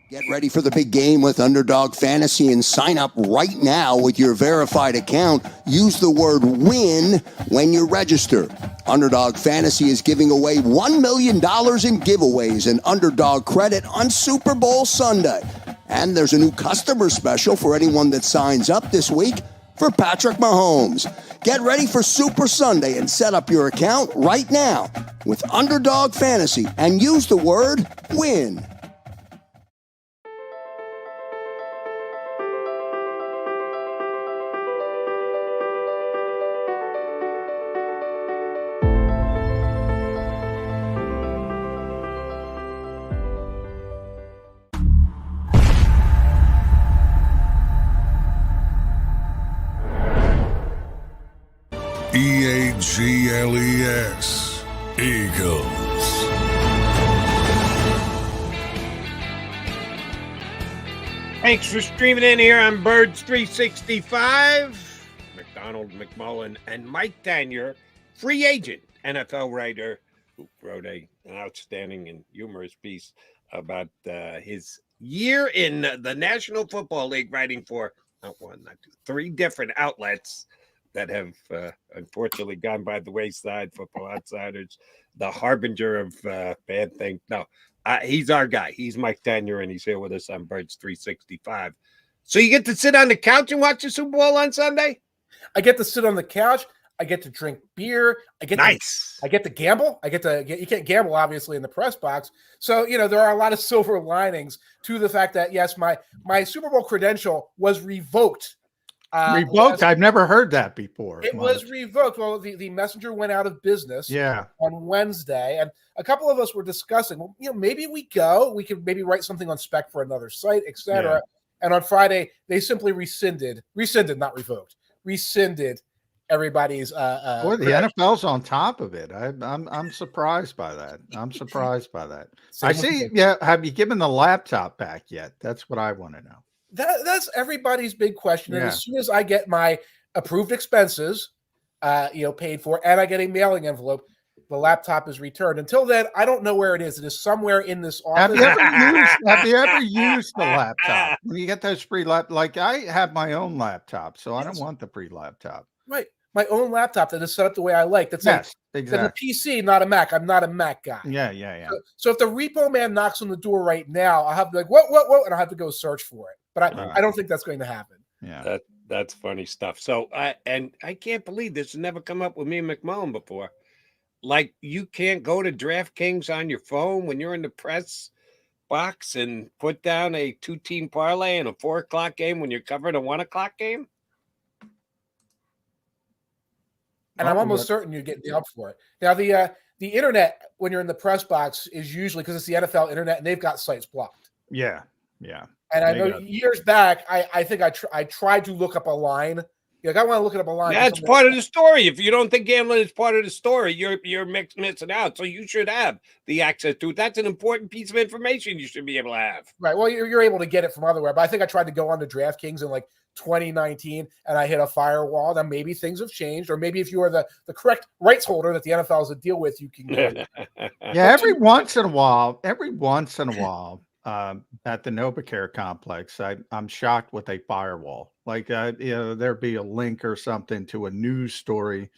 Get ready for the big game with Underdog Fantasy and sign up right now with your verified account. Use the word WIN when you register. Underdog Fantasy is giving away $1 million in giveaways and Underdog credit on Super Bowl Sunday. And there's a new customer special for anyone that signs up this week for Patrick Mahomes. Get ready for Super Sunday and set up your account right now with Underdog Fantasy and use the word WIN. EAGLES, Eagles. Thanks for streaming in here on Birds 365. McDonald, McMullen, and Mike Tanya, free agent NFL writer, who wrote an outstanding and humorous piece about his year in the National Football League, writing for not one, not two, three different outlets that have unfortunately gone by the wayside. Football Outsiders, the harbinger of bad things. No, he's our guy. He's Mike Tanya, and he's here with us on Birds 365. So you get to sit on the couch and watch the Super Bowl on Sunday? I get to sit on the couch. I get to drink beer. I get to gamble. You can't gamble, obviously, in the press box. So, there are a lot of silver linings to the fact that, yes, my Super Bowl credential was revoked. Revoked? I've never heard that before. It was revoked. Well, the messenger went out of business on Wednesday, and a couple of us were discussing, maybe we could maybe write something on spec for another site, etc. Yeah. And on Friday, they simply rescinded, not revoked, rescinded everybody's. Boy, the NFL's on top of it. I'm surprised by that. I see. Yeah, have you given the laptop back yet? That's what I want to know. That's everybody's big question. And as soon as I get my approved expenses, paid for, and I get a mailing envelope, the laptop is returned. Until then, I don't know where it is. It is somewhere in this office. Have you ever used the laptop? When you get those free like I have my own laptop, so I don't want the free laptop. Right. my own laptop that is set up the way I like. That's exactly. The PC, not a Mac. I'm not a Mac guy. Yeah. So if the repo man knocks on the door right now, I'll have to be like, what, and I'll have to go search for it. But I don't think that's going to happen. Yeah, that's funny stuff. So I can't believe this has never come up with me and McMullen before. Like, you can't go to DraftKings on your phone when you're in the press box and put down a 2-team parlay in a 4 o'clock game when you're covering a 1 o'clock game. And I'm almost certain you get nailed for it. Now, the internet, when you're in the press box, is usually because it's the NFL internet and they've got sites blocked. Yeah. And I know years back, I think I tried to look up a line. Like, I want to look up a line. That's part of the story. If you don't think gambling is part of the story, you're missing out. So you should have the access to it. That's an important piece of information you should be able to have. Right. Well, you're able to get it from otherwhere. But I think I tried to go on to DraftKings in like 2019 and I hit a firewall. Now maybe things have changed, or maybe if you are the correct rights holder that the NFL has to deal with, you can get it. Yeah, every once in a while, at the NovaCare complex, I'm shocked with a firewall. Like, there'd be a link or something to a news story,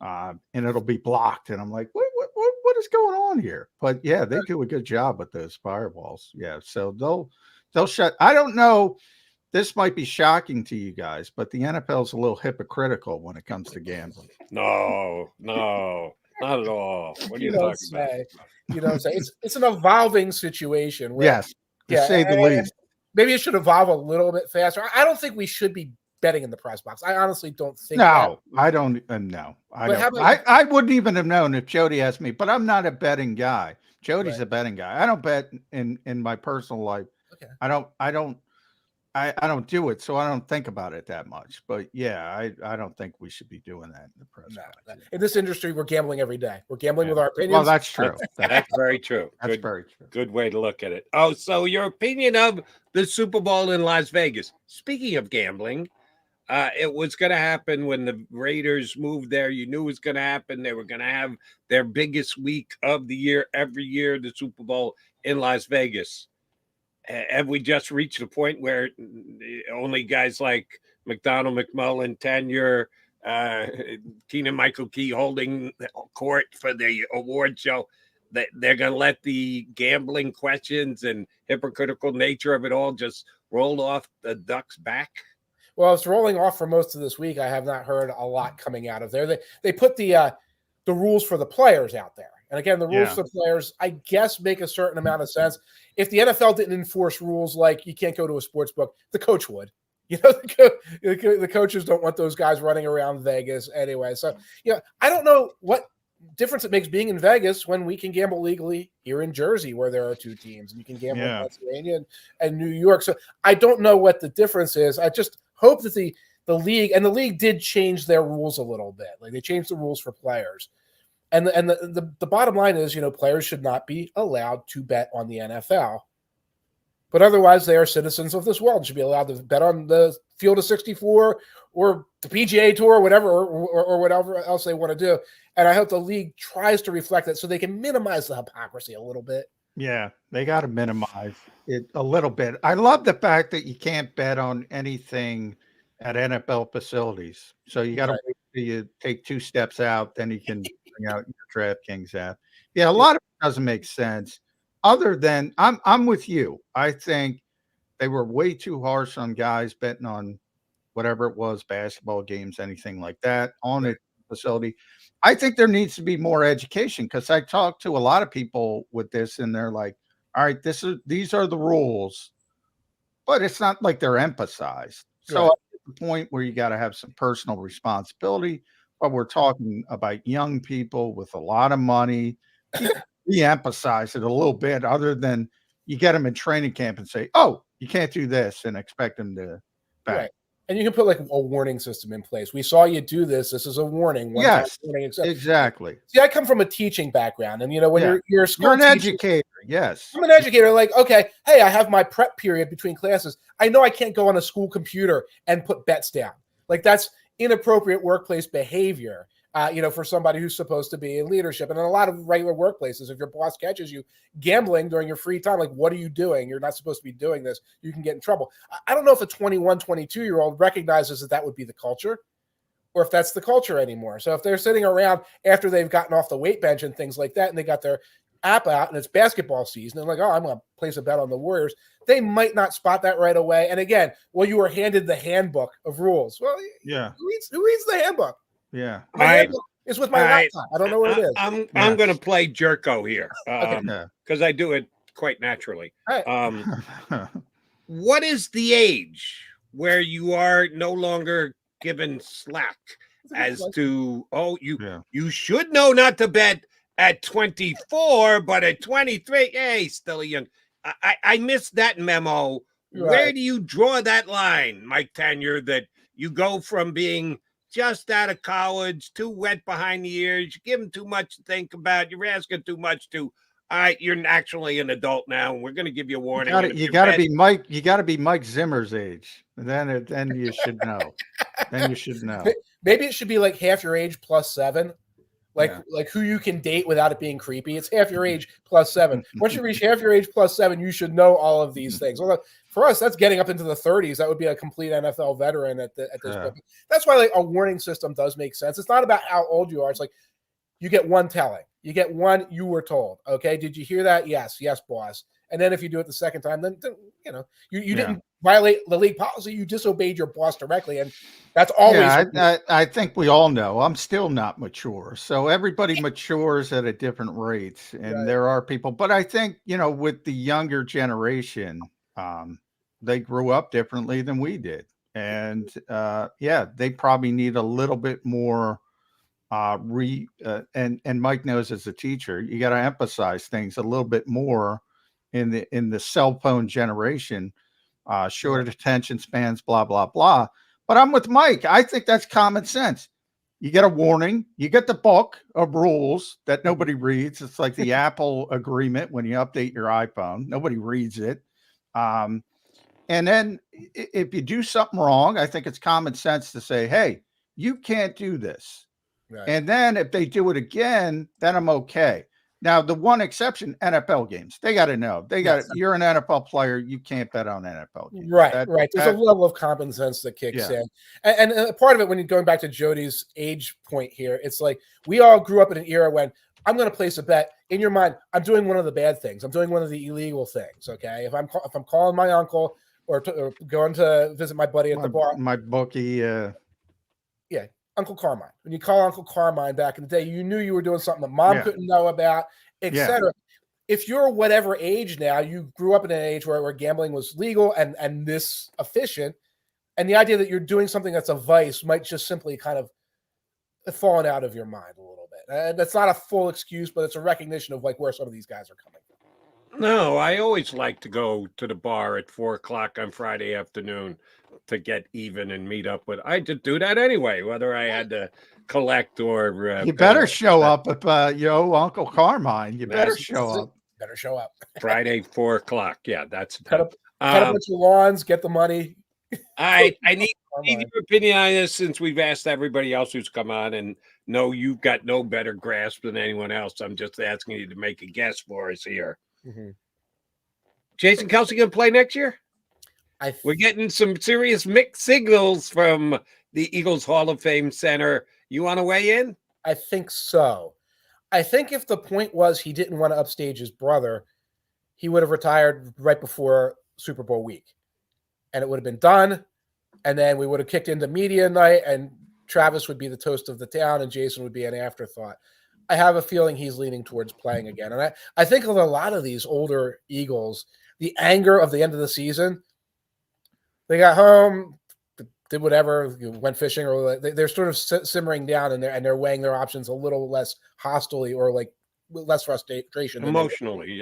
and it'll be blocked, and I'm like, what is going on here? But yeah, they do a good job with those firewalls. Yeah, so they'll shut. I don't know. This might be shocking to you guys, but the NFL's a little hypocritical when it comes to gambling. No, not at all. What are you talking about? You know what I'm saying? It's an evolving situation. Where, yes, to say the least. Maybe it should evolve a little bit faster. I don't think we should be betting in the press box. I honestly don't think. No, I don't. No, I wouldn't even have known if Jody asked me. But I'm not a betting guy. Jody's a betting guy. I don't bet in my personal life. Okay. I don't do it, so I don't think about it that much. But yeah, I don't think we should be doing that in the press. In this industry, we're gambling every day. We're gambling with our opinions. Well, that's true. That's very true. That's very true. Good way to look at it. Oh, so your opinion of the Super Bowl in Las Vegas. Speaking of gambling, it was going to happen when the Raiders moved there. You knew it was going to happen. They were going to have their biggest week of the year every year, the Super Bowl in Las Vegas. Have we just reached a point where only guys like McMullen, Tenure, Keenan Michael Key holding court for the award show, that they're going to let the gambling questions and hypocritical nature of it all just roll off the Ducks' back? Well, it's rolling off for most of this week. I have not heard a lot coming out of there. They put the rules for the players out there. And again, the rules for the players, I guess, make a certain amount of sense. If the NFL didn't enforce rules like you can't go to a sports book, the coach would. You know, the coaches don't want those guys running around Vegas anyway. So, I don't know what difference it makes being in Vegas when we can gamble legally here in Jersey, where there are 2 teams, and you can gamble in Pennsylvania and New York. So I don't know what the difference is. I just hope that the league did change their rules a little bit. Like, they changed the rules for players. And the bottom line is, players should not be allowed to bet on the NFL. But otherwise, they are citizens of this world and should be allowed to bet on the Field of 64 or the PGA Tour, whatever, or whatever else they want to do. And I hope the league tries to reflect that so they can minimize the hypocrisy a little bit. Yeah, they got to minimize it a little bit. I love the fact that you can't bet on anything at NFL facilities. So you got to wait till you take 2 steps out, then you can bring out your DraftKings app. Yeah, a lot of it doesn't make sense. Other than I'm with you. I think they were way too harsh on guys betting on whatever it was, basketball games, anything like that on a facility. I think there needs to be more education, because I talked to a lot of people with this, and they're like, all right, these are the rules, but it's not like they're emphasized. So at the point where you got to have some personal responsibility, but we're talking about young people with a lot of money. We emphasize it a little bit, other than you get them in training camp and say, oh, you can't do this, and expect them to back. Right. And you can put like a warning system in place. We saw you do this. This is a warning. Yes, exactly. See, I come from a teaching background, and when you're a school you're an teacher, educator. Yes, I'm an educator. Like, okay, hey, I have my prep period between classes. I know I can't go on a school computer and put bets down. Like, that's inappropriate workplace behavior. For somebody who's supposed to be in leadership. And in a lot of regular workplaces, if your boss catches you gambling during your free time, like, what are you doing? You're not supposed to be doing this. You can get in trouble. I don't know if a 21, 22-year-old recognizes that would be the culture, or if that's the culture anymore. So if they're sitting around after they've gotten off the weight bench and things like that, and they got their app out and it's basketball season, and like, oh, I'm going to place a bet on the Warriors, they might not spot that right away. And again, well, you were handed the handbook of rules. Well, yeah, who reads the handbook? Yeah, it's with my laptop. I don't know where it is. I'm going to play Jerko here because I do it quite naturally. What is the age where you are no longer given slack as to, you should know not to bet at 24, but at 23, hey, still a young. I missed that memo. Right. Where do you draw that line, Mike Tanier, that you go from being just out of college, too wet behind the ears, you give them too much to think about, you're asking too much to, all right, you're actually an adult now, and we're going to give you a warning. You got to be Mike. You got to be Mike Zimmer's age. Then you should know. Then you should know. Maybe it should be like half your age plus 7. Like who you can date without it being creepy. It's half your age plus 7. Once you reach half your age plus 7, you should know all of these things. Although for us, that's getting up into the 30s. That would be a complete NFL veteran at this point. That's why like a warning system does make sense. It's not about how old you are. It's like you get one telling. You get one, you were told. Okay, did you hear that? Yes, boss. And then if you do it the second time, then you didn't violate the league policy. You disobeyed your boss directly, and that's always. Yeah, I think we all know. I'm still not mature, so everybody matures at a different rate, and there are people. But I think with the younger generation, they grew up differently than we did, and they probably need a little bit more. And Mike knows as a teacher, you got to emphasize things a little bit more. In the cell phone generation, short attention spans, blah, blah, blah. But I'm with Mike. I think that's common sense. You get a warning. You get the book of rules that nobody reads. It's like the Apple agreement when you update your iPhone. Nobody reads it. And then if you do something wrong, I think it's common sense to say, hey, you can't do this. Right. And then if they do it again, then I'm okay. Now, the one exception, NFL games, they got to know. You're an NFL player. You can't bet on NFL games. Right. There's a level of common sense that kicks in. And part of it, when you're going back to Jody's age point here, it's like we all grew up in an era when I'm going to place a bet. In your mind, I'm doing one of the bad things. I'm doing one of the illegal things, okay? If I'm calling my uncle or going to visit my buddy at the bar. My bookie. Uncle Carmine. When you call Uncle Carmine back in the day, you knew you were doing something that mom couldn't know about, etc. If you're whatever age now, you grew up in an age where gambling was legal and this efficient, and the idea that you're doing something that's a vice might just simply kind of fallen out of your mind a little bit. And that's not a full excuse, but it's a recognition of like where some of these guys are coming from. No, I always like to go to the bar at 4:00 on Friday afternoon to get even and meet up with. I just do that anyway, whether I had to collect or. You better show up if Uncle Carmine. You better show up. Better show up. Friday 4:00. Yeah, that's cut up a bunch of lawns, get the money. I need your opinion on this since we've asked everybody else who's come on, and no, you've got no better grasp than anyone else. I'm just asking you to make a guess for us here. Mm-hmm. Jason Kelce gonna play next year? We're getting some serious mixed signals from the Eagles Hall of Fame Center. You want to weigh in? I think so. I think if the point was he didn't want to upstage his brother, he would have retired right before Super Bowl week. And it would have been done. And then we would have kicked into media night, and Travis would be the toast of the town, and Jason would be an afterthought. I have a feeling he's leaning towards playing again. And I think of a lot of these older Eagles, the anger of the end of the season, they got home, did whatever, went fishing, or they're sort of simmering down, and they're weighing their options a little less hostily or like less frustration. Emotionally,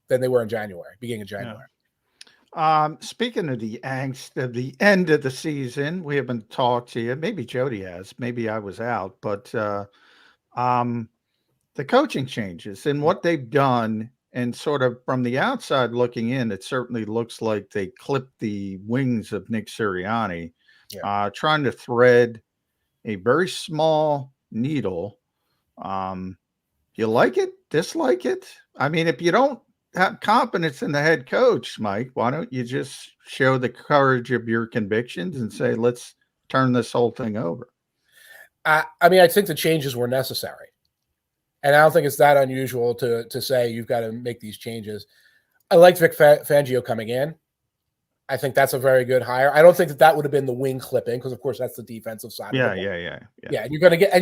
than they were in January, beginning of January. Speaking of the angst of the end of the season, we haven't talked to you. Maybe Jody has. Maybe I was out. But the coaching changes and what they've done, and sort of from the outside looking in, it certainly looks like they clipped the wings of Nick Sirianni, trying to thread a very small needle. You like it? Dislike it? I mean, if you don't have confidence in the head coach, Mike, why don't you just show the courage of your convictions and say, let's turn this whole thing over. I mean, I think the changes were necessary. And I don't think it's that unusual to say you've got to make these changes. I like Vic Fangio coming in. I think that's a very good hire. I don't think that would have been the wing clipping because, of course, that's the defensive side. Yeah. And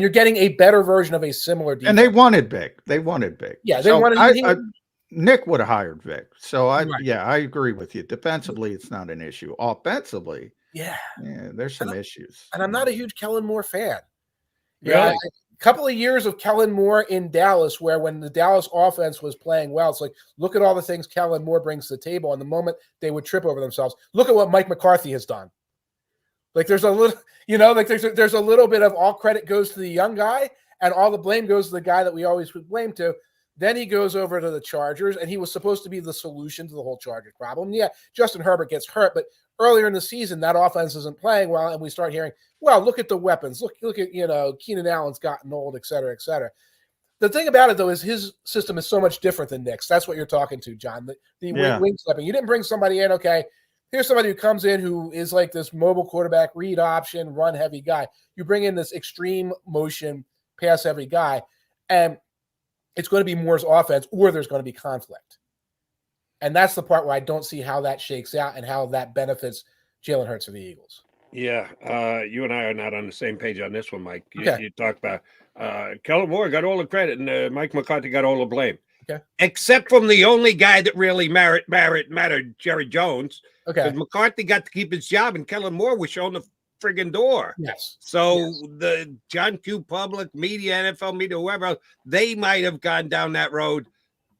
you're getting a better version of a similar defense. And they wanted Vic. Yeah, they wanted. Nick would have hired Vic. So I agree with you. Defensively, it's not an issue. Offensively, there's some issues. And I'm not a huge Kellen Moore fan. Really? Yeah, a couple of years of Kellen Moore in Dallas, where when the Dallas offense was playing well, it's like, look at all the things Kellen Moore brings to the table. And the moment they would trip over themselves, look at what Mike McCarthy has done. Like there's a little, there's a little bit of all credit goes to the young guy and all the blame goes to the guy that we always would blame to. Then he goes over to the Chargers, and he was supposed to be the solution to the whole Chargers problem. Yeah, Justin Herbert gets hurt, but earlier in the season, that offense isn't playing well, and we start hearing, well, look at the weapons. Look at, Keenan Allen's gotten old, et cetera, et cetera. The thing about it, though, is his system is so much different than Nick's. That's what you're talking to, John. The wing stepping. You didn't bring somebody in, okay, here's somebody who comes in who is like this mobile quarterback, read option, run-heavy guy. You bring in this extreme motion, pass-heavy guy, and it's going to be Moore's offense or there's going to be conflict. And that's the part where I don't see how that shakes out and how that benefits Jalen Hurts for the Eagles. Yeah, you and I are not on the same page on this one, Mike. Okay. You talk about Kellen Moore got all the credit and Mike McCarthy got all the blame. Okay. Except from the only guy that really mattered, Jerry Jones. Okay. Because McCarthy got to keep his job and Kellen Moore was shown the friggin' door. Yes. So the John Q. Public, media, NFL media, whoever else, they might have gone down that road.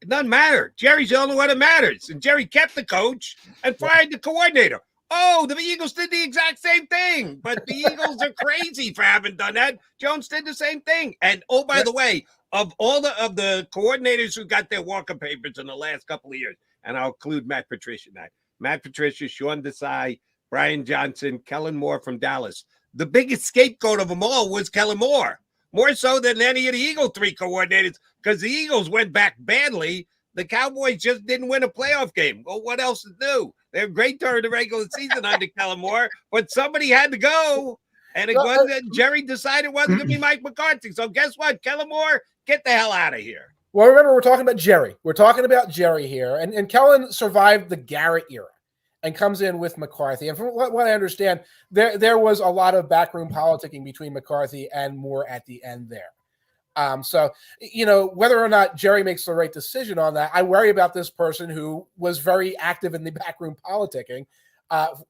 It doesn't matter. Jerry's the only one that matters. And Jerry kept the coach and fired the coordinator. Oh, the Eagles did the exact same thing. But the Eagles are crazy for having done that. Jones did the same thing. And oh, by the way, of all the coordinators who got their Walker papers in the last couple of years, and I'll include Matt Patricia now. Matt Patricia, Sean Desai, Brian Johnson, Kellen Moore from Dallas. The biggest scapegoat of them all was Kellen Moore, more so than any of the Eagle three coordinators, because the Eagles went back badly. The Cowboys just didn't win a playoff game. Well, what else to do? They're great during the regular season under Kellen Moore, but somebody had to go, and it wasn't. Jerry decided it wasn't going to be Mike McCarthy. So guess what? Kellen Moore, get the hell out of here. Well, remember, we're talking about Jerry. We're talking about Jerry here, and Kellen survived the Garrett era and comes in with McCarthy. And from what I understand, there was a lot of backroom politicking between McCarthy and Moore at the end there. So, whether or not Jerry makes the right decision on that, I worry about this person who was very active in the backroom politicking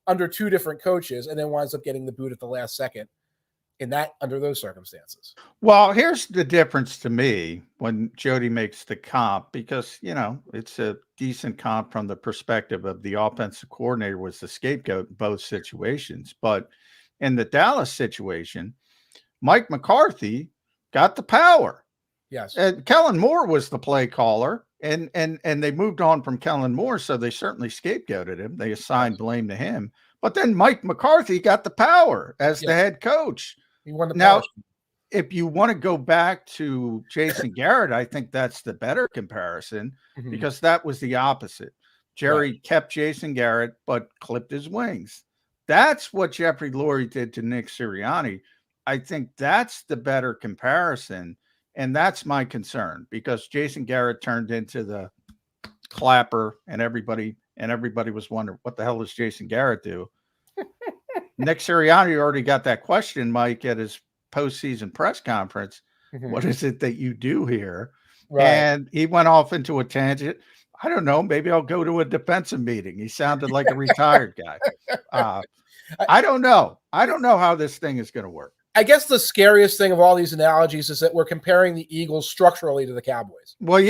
under two different coaches and then winds up getting the boot at the last second under those circumstances. Well, here's the difference to me when Jody makes the comp, because, it's a decent comp from the perspective of the offensive coordinator was the scapegoat in both situations. But in the Dallas situation, Mike McCarthy got the power. Yes. And Kellen Moore was the play caller, and they moved on from Kellen Moore, so they certainly scapegoated him. They assigned blame to him. But then Mike McCarthy got the power as the head coach. He won the now, power. If you want to go back to Jason Garrett, I think that's the better comparison because that was the opposite. Jerry kept Jason Garrett, but clipped his wings. That's what Jeffrey Lurie did to Nick Sirianni. I think that's the better comparison. And that's my concern because Jason Garrett turned into the clapper and everybody was wondering, what the hell does Jason Garrett do? Nick Sirianni already got that question, Mike, at his postseason press conference. What is it that you do here? Right. And he went off into a tangent. I don't know. Maybe I'll go to a defensive meeting. He sounded like a retired guy. I don't know. I don't know how this thing is going to work. I guess the scariest thing of all these analogies is that we're comparing the Eagles structurally to the Cowboys. Well,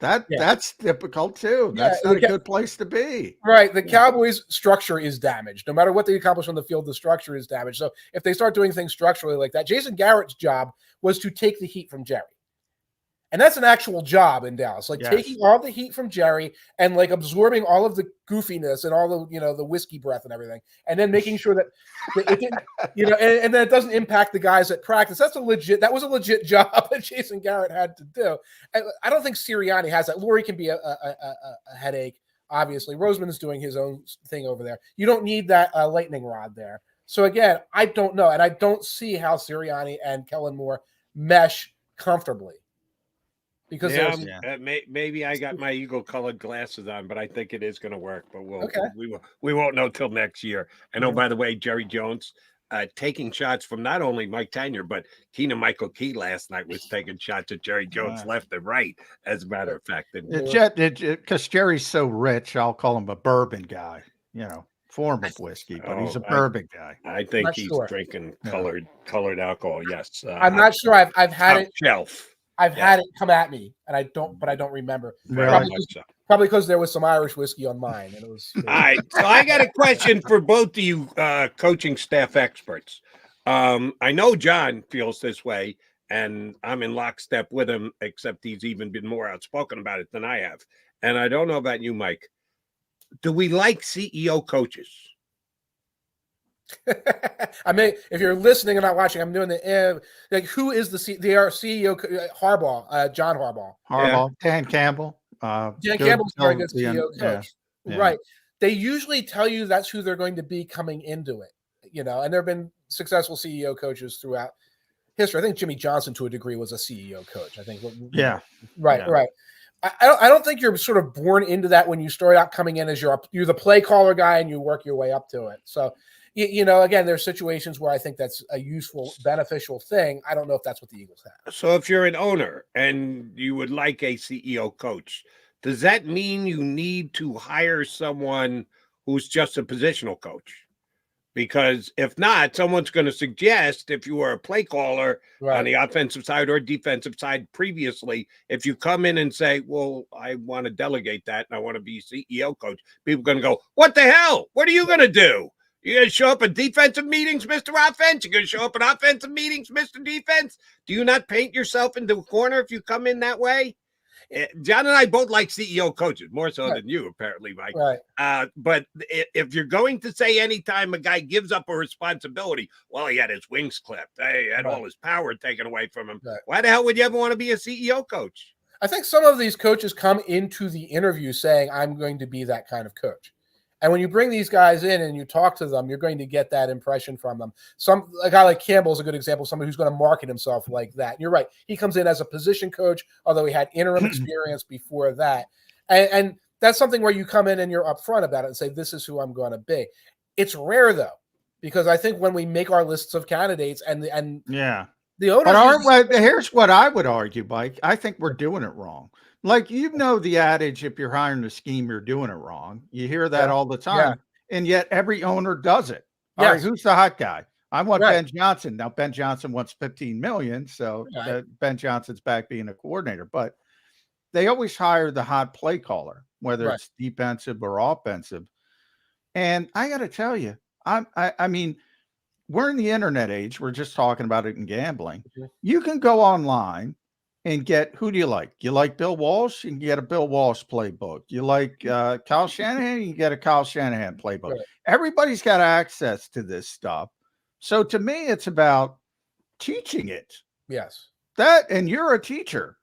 that's difficult too. That's not a good place to be. Right. The Cowboys' structure is damaged. No matter what they accomplish on the field, the structure is damaged. So if they start doing things structurally like that, Jason Garrett's job was to take the heat from Jerry. And that's an actual job in Dallas, taking all the heat from Jerry and absorbing all of the goofiness and all the, the whiskey breath and everything. And then making sure that it didn't, and then it doesn't impact the guys at practice. That was a legit job that Jason Garrett had to do. I don't think Sirianni has that. Lurie can be a headache. Obviously, Roseman is doing his own thing over there. You don't need that lightning rod there. So again, I don't know, and I don't see how Sirianni and Kellen Moore mesh comfortably. Because maybe I got my eagle-colored glasses on, but I think it is going to work. But we won't know till next year. I know, by the way, Jerry Jones taking shots from not only Mike Tanier, but Keenan Michael Key last night was taking shots at Jerry Jones left and right, as a matter of fact. Because Jerry's so rich, I'll call him a bourbon guy, form of whiskey, but he's a bourbon guy. I think he's drinking colored alcohol. Yes. I'm not sure. I've had it. Shelf. I've had it come at me, and I don't remember. Really? Probably because there was some Irish whiskey on mine, and it was. All right, so I got a question for both of you, coaching staff experts. I know John feels this way, and I'm in lockstep with him. Except he's even been more outspoken about it than I have. And I don't know about you, Mike. Do we like CEO coaches? I mean, if you're listening and not watching, I'm doing the who is the CEO? Harbaugh, John Harbaugh. Dan Campbell. Dan Campbell's a very good CEO coach, right? They usually tell you that's who they're going to be coming into it, and there have been successful CEO coaches throughout history. I think Jimmy Johnson, to a degree, was a CEO coach. I think. Right. I don't think you're sort of born into that when you start out coming in as you're the play caller guy and you work your way up to it. So. Again, there's situations where I think that's a useful, beneficial thing. I don't know if that's what the Eagles have. So if you're an owner and you would like a CEO coach, does that mean you need to hire someone who's just a positional coach? Because if not, someone's going to suggest, if you were a play caller on the offensive side or defensive side previously, if you come in and say, well, I want to delegate that and I want to be CEO coach, people are going to go, what the hell? What are you going to do? You're going to show up at defensive meetings, Mr. Offense? You're going to show up at offensive meetings, Mr. Defense? Do you not paint yourself into a corner if you come in that way? John and I both like CEO coaches, more so than you, apparently, Mike. Right. But if you're going to say anytime a guy gives up a responsibility, well, he had his wings clipped. He had all his power taken away from him. Right. Why the hell would you ever want to be a CEO coach? I think some of these coaches come into the interview saying, I'm going to be that kind of coach. And when you bring these guys in and you talk to them, you're going to get that impression from them. A guy like Campbell is a good example, somebody who's going to market himself like that. And you're right. He comes in as a position coach, although he had interim experience before that. And that's something where you come in and you're upfront about it and say, this is who I'm going to be. It's rare, though, because I think when we make our lists of candidates and the owners. But here's what I would argue, Mike. I think we're doing it wrong. Like, the adage, if you're hiring a scheme, you're doing it wrong. You hear that all the time. And yet every owner does it. All right, who's the hot guy? I want Ben Johnson. Now, Ben Johnson wants $15 million. So Ben Johnson's back being a coordinator. But they always hire the hot play caller, whether it's defensive or offensive. And I got to tell you, I mean, we're in the internet age. We're just talking about it in gambling. You can go online and get, who do you like? You like Bill Walsh? You can get a Bill Walsh playbook. You like Kyle Shanahan? You can get a Kyle Shanahan playbook. Right. Everybody's got access to this stuff. So to me, it's about teaching it. Yes. And you're a teacher.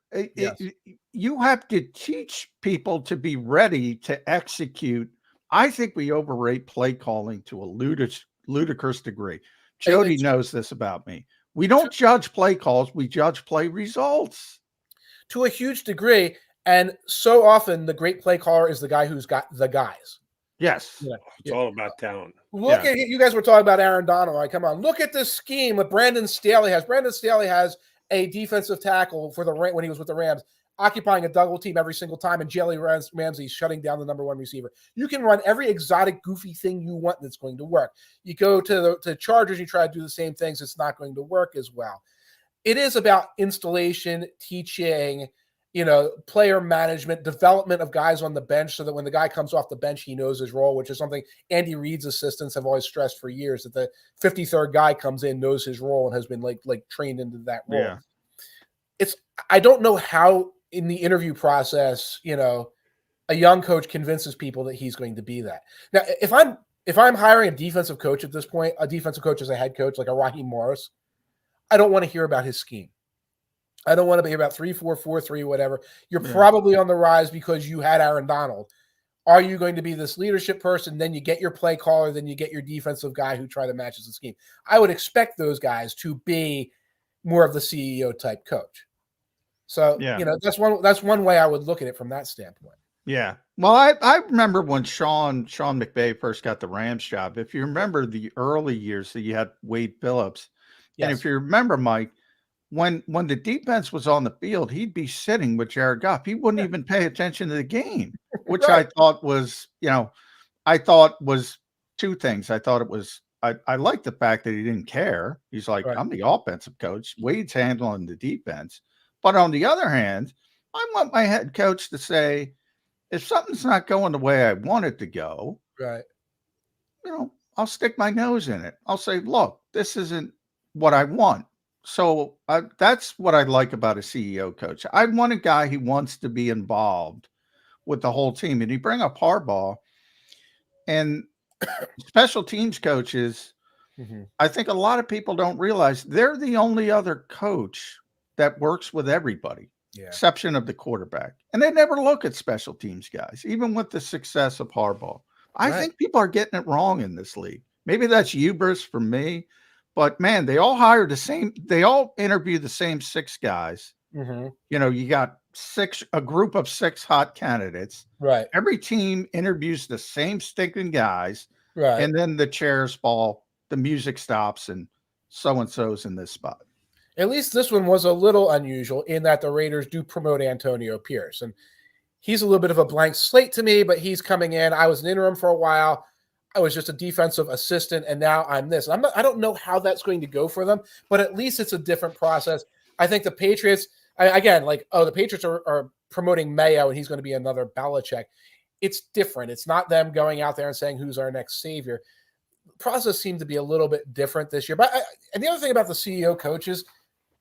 You have to teach people to be ready to execute. I think we overrate play calling to a ludicrous degree. Jody knows this about me. We don't judge play calls. We judge play results. To a huge degree. And so often the great play caller is the guy who's got the guys. Yes. It's all about talent. Look at you guys were talking about Aaron Donald. Right, come on. Look at this scheme that Brandon Staley has. Brandon Staley has a defensive tackle for when he was with the Rams, occupying a double team every single time, and Jalen Ramsey shutting down the number one receiver. You can run every exotic, goofy thing you want that's going to work. You go to the Chargers, you try to do the same things, it's not going to work as well. It is about installation, teaching, player management, development of guys on the bench so that when the guy comes off the bench, he knows his role, which is something Andy Reid's assistants have always stressed for years, that the 53rd guy comes in, knows his role, and has been like trained into that role. Yeah. I don't know how in the interview process, a young coach convinces people that he's going to be that. Now, if I'm hiring a defensive coach at this point, a defensive coach as a head coach, like a Raheem Morris, I don't want to hear about his scheme. I don't want to hear about 3-4, 4-3, whatever. You're probably on the rise because you had Aaron Donald. Are you going to be this leadership person? Then you get your play caller, then you get your defensive guy who try to match the scheme. I would expect those guys to be more of the CEO type coach. So, that's one way I would look at it from that standpoint. Yeah. Well, I remember when Sean McVay first got the Rams job. If you remember the early years that you had Wade Phillips, and if you remember, Mike, when the defense was on the field, he'd be sitting with Jared Goff. He wouldn't even pay attention to the game, which I thought was, two things. I thought it was, I liked the fact that he didn't care. He's like, I'm the offensive coach. Wade's handling the defense. But on the other hand, I want my head coach to say, if something's not going the way I want it to go, I'll stick my nose in it. I'll say, look, this isn't what I want. So that's what I like about a CEO coach. I want a guy who wants to be involved with the whole team. And you bring up Harbaugh and special teams coaches. I think a lot of people don't realize they're the only other coach that works with everybody. Exception of the quarterback. And they never look at special teams guys, even with the success of Harbaugh. I think people are getting it wrong in this league. Maybe that's hubris for me, but man, they all interview the same 6 guys. You got a group of 6 hot candidates. Right. Every team interviews the same stinking guys. Right. And then the chairs fall, the music stops, and so-and-so's in this spot. At least this one was a little unusual in that the Raiders do promote Antonio Pierce. And he's a little bit of a blank slate to me, but he's coming in. I was an interim for a while. I was just a defensive assistant, and now I'm this. I don't know how that's going to go for them, but at least it's a different process. I think the Patriots, the Patriots are promoting Mayo, and he's going to be another Belichick. It's different. It's not them going out there and saying, who's our next savior. The process seemed to be a little bit different this year. And the other thing about the CEO coaches,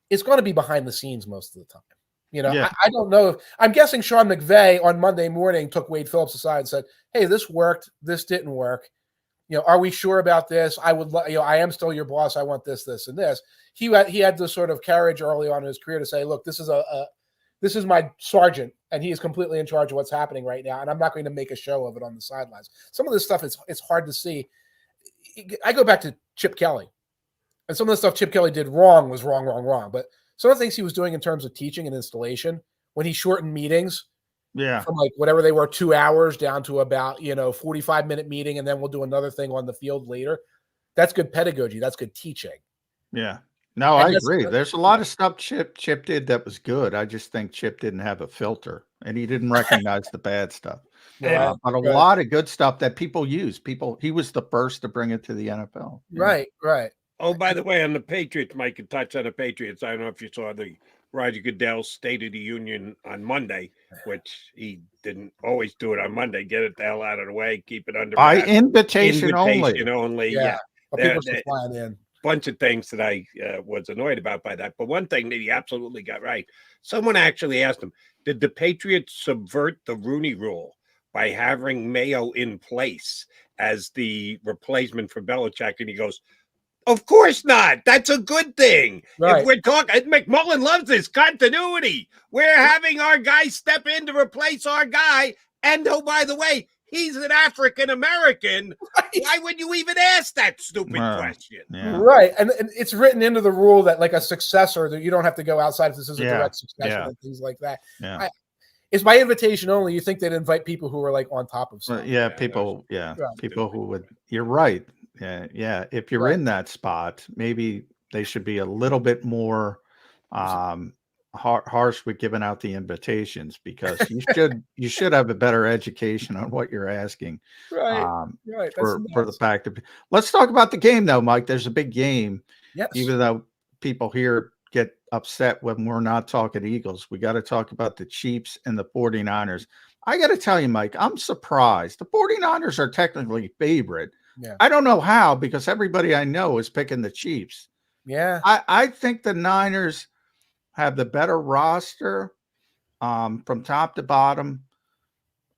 it's going to be behind the scenes most of the time. I don't know. I'm guessing Sean McVay on Monday morning took Wade Phillips aside and said, hey, this worked. This didn't work. Are we sure about this? I am still your boss. I want this, this, and this. He had the sort of courage early on in his career to say, look, this is my sergeant, and he is completely in charge of what's happening right now, and I'm not going to make a show of it on the sidelines. Some of this stuff it's hard to see. I go back to Chip Kelly, and some of the stuff Chip Kelly did wrong was wrong. But some of the things he was doing in terms of teaching and installation, when he shortened meetings, from like whatever they were 2 hours down to about 45-minute meeting, and then we'll do another thing on the field later. That's good pedagogy. That's good teaching. Yeah. No, I agree. There's a lot of stuff Chip did that was good. I just think Chip didn't have a filter, and he didn't recognize the bad stuff. But a lot of good stuff that people use. He was the first to bring it to the NFL. Right. Oh, by the way, on the Patriots, Mike, can touch on the Patriots. I don't know if you saw the Roger Goodell State of the Union on Monday, which he didn't always do it on Monday. Get it the hell out of the way. Keep it under by invitation only. Yeah. People should flying in. Bunch of things that I was annoyed about by that. But one thing that he absolutely got right. Someone actually asked him, did the Patriots subvert the Rooney Rule by having Mayo in place as the replacement for Belichick? And he goes, of course not. That's a good thing. Right. If we're talking, McMullen loves this continuity. We're having our guy step in to replace our guy. And oh, by the way, he's an African-American. Right. Why would you even ask that stupid question? Yeah. Right. And it's written into the rule that like a successor, that you don't have to go outside if this is a direct succession and things like that. Yeah. It's by invitation only. You think they'd invite people who are like on top of something. People who would, you're right. Yeah. If you're in that spot, maybe they should be a little bit more harsh with giving out the invitations, because you should have a better education on what you're asking. Right. For the fact of, let's talk about the game though, Mike. There's a big game. Yes. Even though people here get upset when we're not talking Eagles, we got to talk about the Chiefs and the 49ers. I got to tell you, Mike, I'm surprised. The 49ers are technically favorite. Yeah. I don't know how, because everybody I know is picking the Chiefs. Yeah. I think the Niners have the better roster from top to bottom.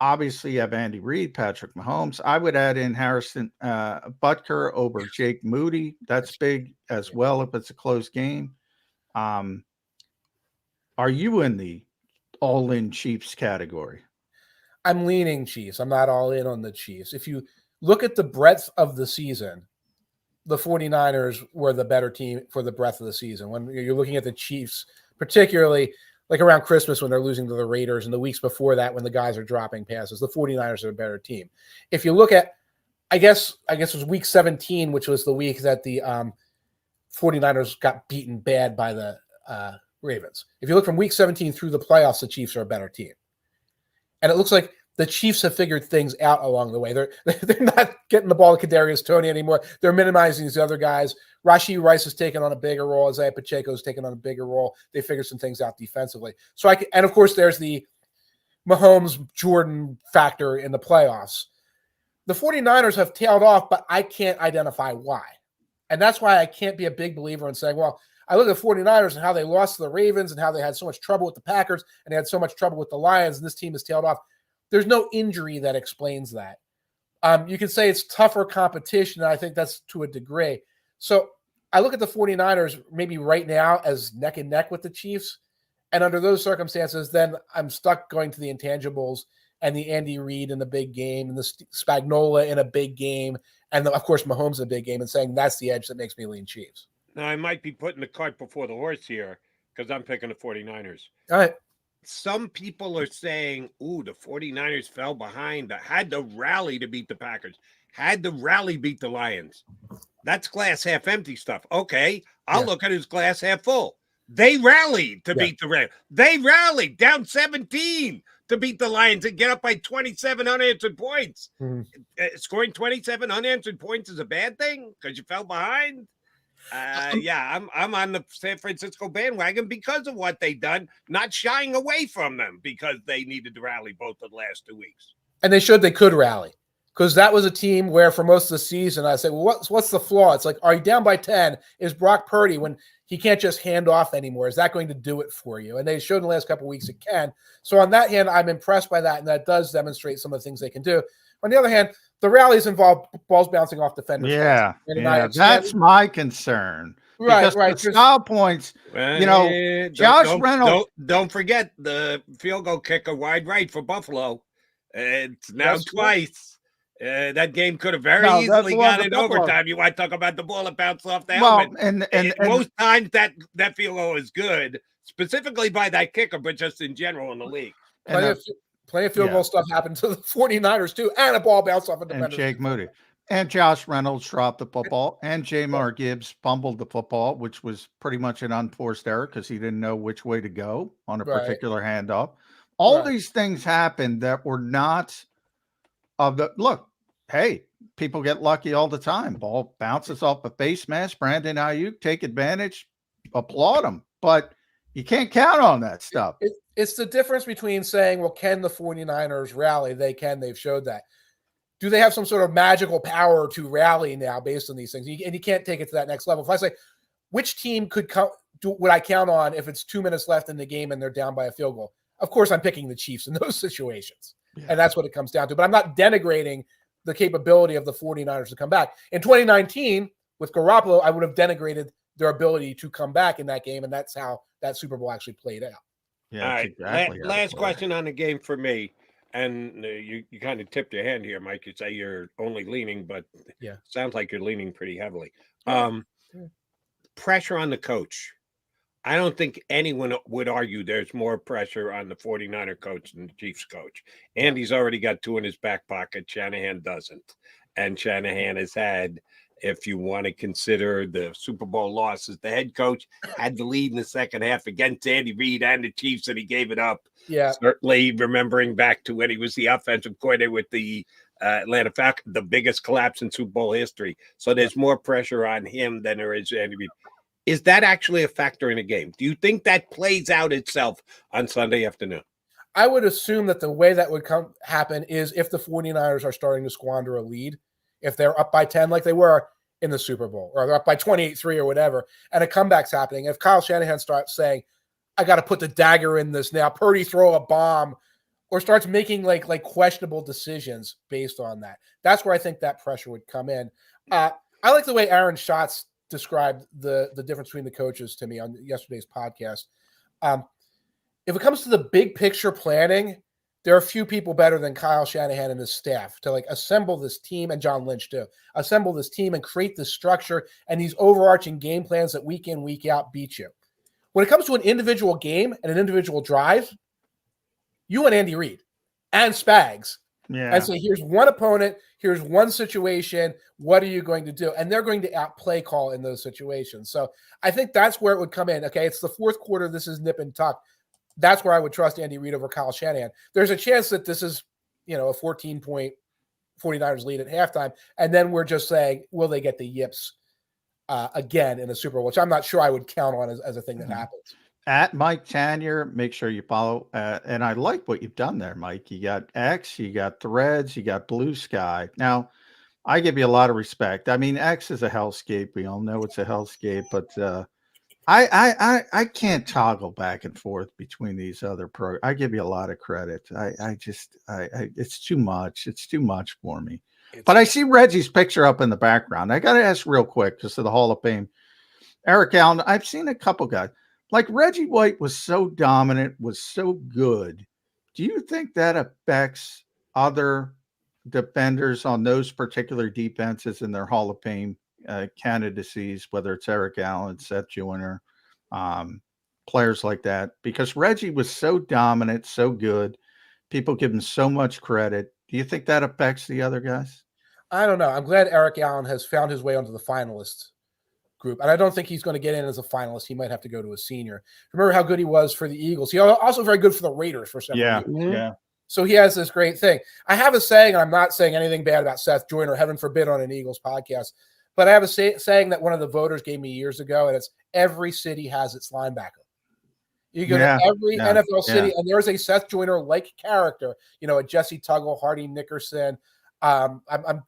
Obviously, you have Andy Reid, Patrick Mahomes. I would add in Harrison Butker over Jake Moody. That's big as well if it's a close game. Are you in the all-in Chiefs category? I'm leaning Chiefs. I'm not all in on the Chiefs. If you look at the breadth of the season, the 49ers were the better team for the breadth of the season. When you're looking at the Chiefs, particularly like around Christmas when they're losing to the Raiders and the weeks before that when the guys are dropping passes, the 49ers are a better team. If you look at, I guess it was week 17, which was the week that the 49ers got beaten bad by the Ravens. If you look from week 17 through the playoffs, the Chiefs are a better team. And it looks like the Chiefs have figured things out along the way. They're not getting the ball to Kadarius Toney anymore. They're minimizing these other guys. Rashee Rice has taken on a bigger role. Isaiah Pacheco has taken on a bigger role. They figured some things out defensively. And of course, there's the Mahomes-Jordan factor in the playoffs. The 49ers have tailed off, but I can't identify why. And that's why I can't be a big believer in saying, well, I look at the 49ers and how they lost to the Ravens and how they had so much trouble with the Packers and they had so much trouble with the Lions, and this team has tailed off. There's no injury that explains that. You can say it's tougher competition, and I think that's to a degree. So I look at the 49ers maybe right now as neck and neck with the Chiefs, and under those circumstances, then I'm stuck going to the intangibles and the Andy Reid in the big game and the Spagnuolo in a big game, and of course Mahomes in a big game, and saying that's the edge that makes me lean Chiefs. Now, I might be putting the cart before the horse here because I'm picking the 49ers. All right. Some people are saying, ooh, the 49ers fell behind, had to rally to beat the Packers, had to rally beat the Lions. That's glass half empty stuff. Okay, I'll look at it as glass half full. They rallied to beat the Rams. They rallied down 17 to beat the Lions and get up by 27 unanswered points. Scoring 27 unanswered points is a bad thing because you fell behind? I'm on the San Francisco bandwagon because of what they've done, not shying away from them because they needed to rally both of the last 2 weeks. And they could rally, because that was a team where for most of the season I say, well, what's the flaw? It's like, are you down by 10? Is Brock Purdy, when he can't just hand off anymore, is that going to do it for you? And they showed in the last couple of weeks it can. So on that hand, I'm impressed by that, and that does demonstrate some of the things they can do. On the other hand, the rallies involve balls bouncing off defenders. Yeah, that's my concern. Right. The style points, Josh Reynolds. Don't forget the field goal kicker wide right for Buffalo. It's now twice. That game could have very easily gone in overtime. You want to talk about the ball that bounced off the helmet. And most times that field goal is good, specifically by that kicker, but just in general in the league. Plenty of field goal stuff happened to the 49ers, too, and a ball bounced off a defender. And Jake Moody. And Josh Reynolds dropped the football, and Jamar Gibbs fumbled the football, which was pretty much an unforced error because he didn't know which way to go on a particular handoff. All these things happened that were not of the – look, hey, people get lucky all the time. Ball bounces off a face mask. Brandon Ayuk, take advantage, applaud him. But you can't count on that stuff. It's the difference between saying, well, can the 49ers rally? They can. They've showed that. Do they have some sort of magical power to rally now based on these things? And you can't take it to that next level. If I say, which team would I count on if it's 2 minutes left in the game and they're down by a field goal? Of course, I'm picking the Chiefs in those situations. Yeah. And that's what it comes down to. But I'm not denigrating the capability of the 49ers to come back. In 2019, with Garoppolo, I would have denigrated their ability to come back in that game. And that's how that Super Bowl actually played out. Yeah, all right. Exactly last question on the game for me, and you kind of tipped your hand here, Mike. You say you're only leaning, but sounds like you're leaning pretty heavily. Pressure on the coach. I don't think anyone would argue there's more pressure on the 49er coach than the Chiefs coach. Andy's already got 2 in his back pocket. Shanahan doesn't. And Shanahan has had, if you want to consider the Super Bowl loss as the head coach, had the lead in the second half against Andy Reid and the Chiefs, and he gave it up. Yeah. Certainly remembering back to when he was the offensive coordinator with the Atlanta Falcons, the biggest collapse in Super Bowl history. So there's more pressure on him than there is Andy Reid. Is that actually a factor in a game? Do you think that plays out itself on Sunday afternoon? I would assume that the way that would happen is if the 49ers are starting to squander a lead, if they're up by 10 like they were in the Super Bowl, or they're up by 28-3 or whatever, and a comeback's happening. If Kyle Shanahan starts saying, I got to put the dagger in this now, Purdy throw a bomb, or starts making like questionable decisions based on that, that's where I think that pressure would come in. I like the way Aaron Schatz described the difference between the coaches to me on yesterday's podcast. If it comes to the big picture planning, there are few people better than Kyle Shanahan and his staff to like assemble this team, and John Lynch too, assemble this team and create this structure and these overarching game plans that week in, week out beat you. When it comes to an individual game and an individual drive, you and Andy Reid and Spags and say, here's one opponent, here's one situation, what are you going to do? And they're going to outplay call in those situations. So I think that's where it would come in. Okay, it's the fourth quarter. This is nip and tuck. That's where I would trust Andy Reid over Kyle Shanahan. There's a chance that this is, a 14-point 49ers lead at halftime. And then we're just saying, will they get the yips again in the Super Bowl, which I'm not sure I would count on as a thing that happens. At Mike Tanier, make sure you follow. And I like what you've done there, Mike. You got X, you got Threads, you got Blue Sky. Now, I give you a lot of respect. I mean, X is a hellscape. We all know it's a hellscape, but I can't toggle back and forth between these other I give you a lot of credit. I it's too much. It's too much for me. But I see Reggie's picture up in the background. I got to ask real quick because of the Hall of Fame. Eric Allen, I've seen a couple guys. Like Reggie White was so dominant, was so good. Do you think that affects other defenders on those particular defenses in their Hall of Fame candidacies, whether it's Eric Allen, Seth Joyner, players like that? Because Reggie was so dominant, so good. People give him so much credit. Do you think that affects the other guys? I don't know. I'm glad Eric Allen has found his way onto the finalist group. And I don't think he's going to get in as a finalist. He might have to go to a senior. Remember how good he was for the Eagles. He also very good for the Raiders for several years. Yeah. So he has this great thing. I have a saying, and I'm not saying anything bad about Seth Joyner, heaven forbid, on an Eagles podcast, but I have a saying that one of the voters gave me years ago, and it's every city has its linebacker. You go to every NFL city, and there's a Seth Joyner-like character, a Jesse Tuggle, Hardy Nickerson. I'm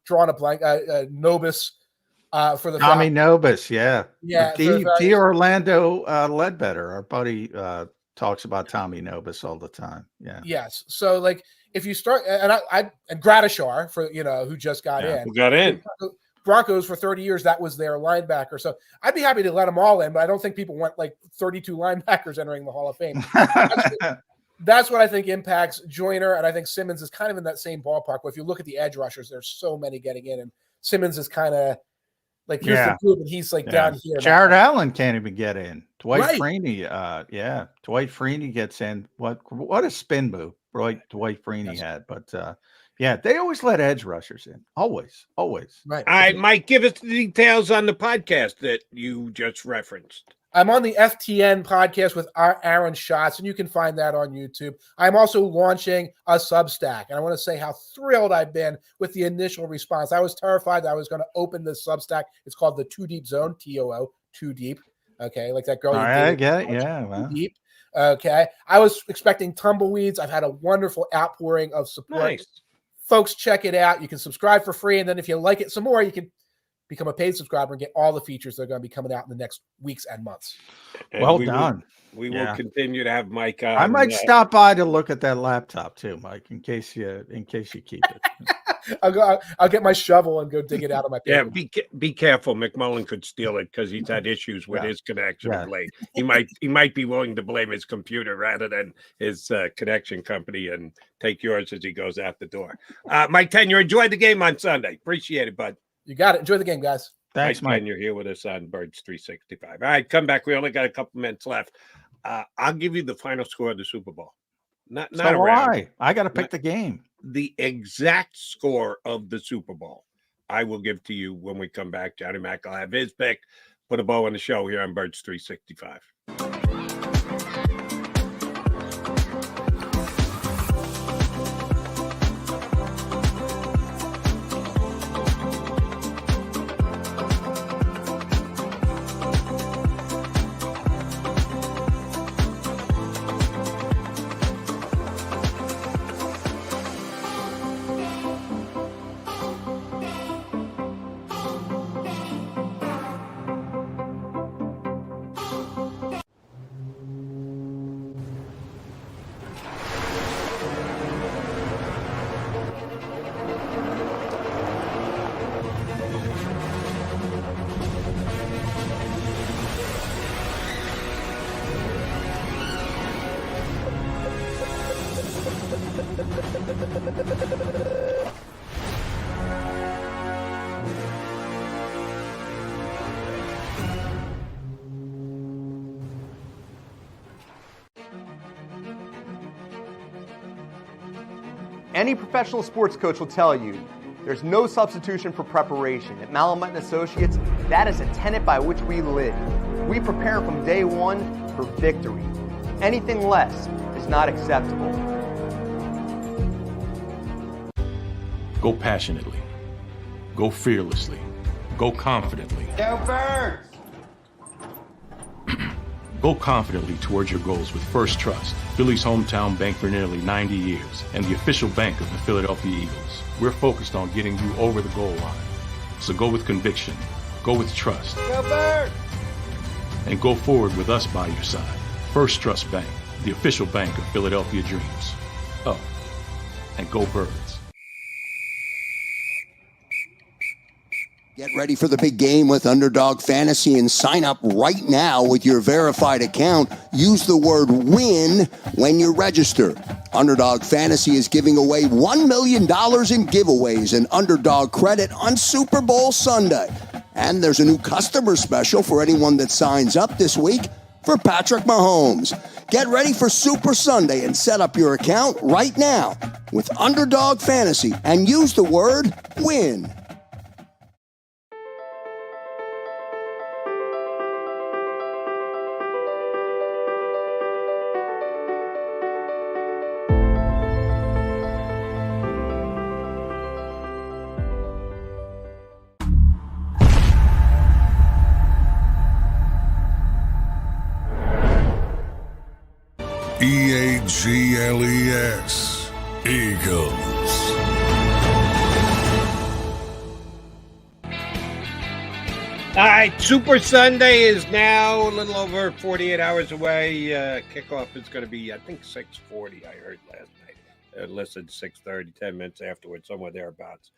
drawing a blank, Nobis for the Tommy Nobis, yeah. D. Orlando Ledbetter, our buddy, talks about Tommy Nobis all the time. Yeah. Yes. So like if you start and Gratishar for who just got in. Who got in. Broncos for 30 years, that was their linebacker. So I'd be happy to let them all in, but I don't think people want like 32 linebackers entering the Hall of Fame. That's what I think impacts Joyner, and I think Simmons is kind of in that same ballpark. But if you look at the edge rushers, there's so many getting in, and Simmons is kind of like here's the group, and he's like down here. Jared Allen can't even get in. Dwight Freeney, Dwight Freeney gets in. What a spin move Dwight Freeney had, but they always let edge rushers in. Always. Right. All right, Mike, give us the details on the podcast that you just referenced. I'm on the FTN podcast with Aaron Schatz, and you can find that on YouTube. I'm also launching a Substack, and I want to say how thrilled I've been with the initial response. I was terrified that I was going to open this Substack. It's called the Too Deep Zone, TOO, Too Deep. Okay, like that girl. I get it. Yeah, Too Deep. Okay, I was expecting tumbleweeds. I've had a wonderful outpouring of support. Nice. Folks, check it out. You can subscribe for free, and then if you like it some more, you can become a paid subscriber and get all the features that are going to be coming out in the next weeks and months. And well done. We will continue to have Mike on. I might stop by to look at that laptop too, Mike, in case you keep it. I'll get my shovel and go dig it out of my paper. Yeah, be careful. McMullen could steal it because he's had issues with his connection of late. He might be willing to blame his computer rather than his connection company and take yours as he goes out the door. Mike Tanier, enjoy the game on Sunday. Appreciate it, bud. You got it. Enjoy the game, guys. Thanks, Mike. You're here with us on Birds 365. All right, come back. We only got a couple minutes left. I'll give you the final score of the Super Bowl. Not around. I got to pick the game. The exact score of the Super Bowl I will give to you when we come back. Johnny Mac will have his pick. Put a bow on the show here on Birds 365. Any professional sports coach will tell you there's no substitution for preparation. At McMullen Associates, that is a tenet by which we live. We prepare from day one for victory. Anything less is not acceptable. Go passionately. Go fearlessly. Go confidently. Go Birds! Go confidently towards your goals with First Trust, Philly's hometown bank for nearly 90 years, and the official bank of the Philadelphia Eagles. We're focused on getting you over the goal line. So go with conviction, go with trust, Go Birds! and go forward with us by your side. First Trust Bank, the official bank of Philadelphia dreams. Oh, and go Birds. Get ready for the big game with Underdog Fantasy and sign up right now with your verified account. Use the word WIN when you register. Underdog Fantasy is giving away $1 million in giveaways and Underdog credit on Super Bowl Sunday. And there's a new customer special for anyone that signs up this week for Patrick Mahomes. Get ready for Super Sunday and set up your account right now with Underdog Fantasy and use the word WIN. EAGLES, Eagles. All right, Super Sunday is now a little over 48 hours away. Kickoff is going to be, I think, 6:40, I heard last night. Listed 6:30, 10 minutes afterwards, somewhere thereabouts.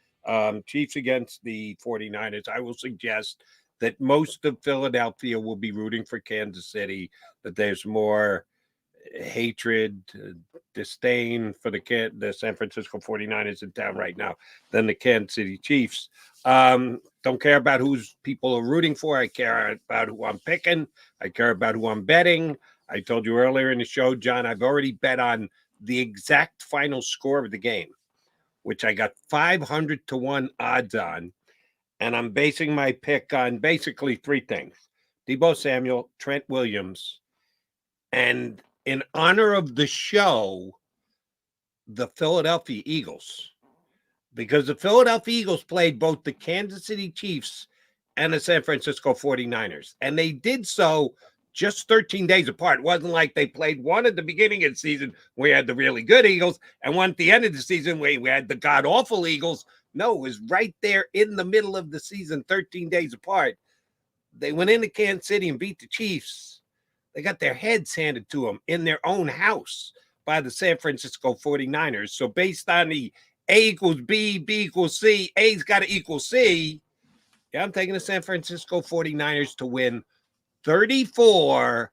Chiefs against the 49ers. I will suggest that most of Philadelphia will be rooting for Kansas City, that there's more hatred, disdain for the San Francisco 49ers in town right now than the Kansas City Chiefs. Don't care about who's people are rooting for. I care about who I'm picking. I care about who I'm betting. I told you earlier in the show, John, I've already bet on the exact final score of the game, which I got 500-1 odds on. And I'm basing my pick on basically three things: Deebo Samuel, Trent Williams, and in honor of the show, the Philadelphia Eagles. Because the Philadelphia Eagles played both the Kansas City Chiefs and the San Francisco 49ers. And they did so just 13 days apart. It wasn't like they played one at the beginning of the season where we had the really good Eagles and one at the end of the season where we had the god-awful Eagles. No, it was right there in the middle of the season, 13 days apart. They went into Kansas City and beat the Chiefs. They got their heads handed to them in their own house by the San Francisco 49ers. So based on the A equals B, B equals C, A's got to equal C, yeah, I'm taking the San Francisco 49ers to win 34-29.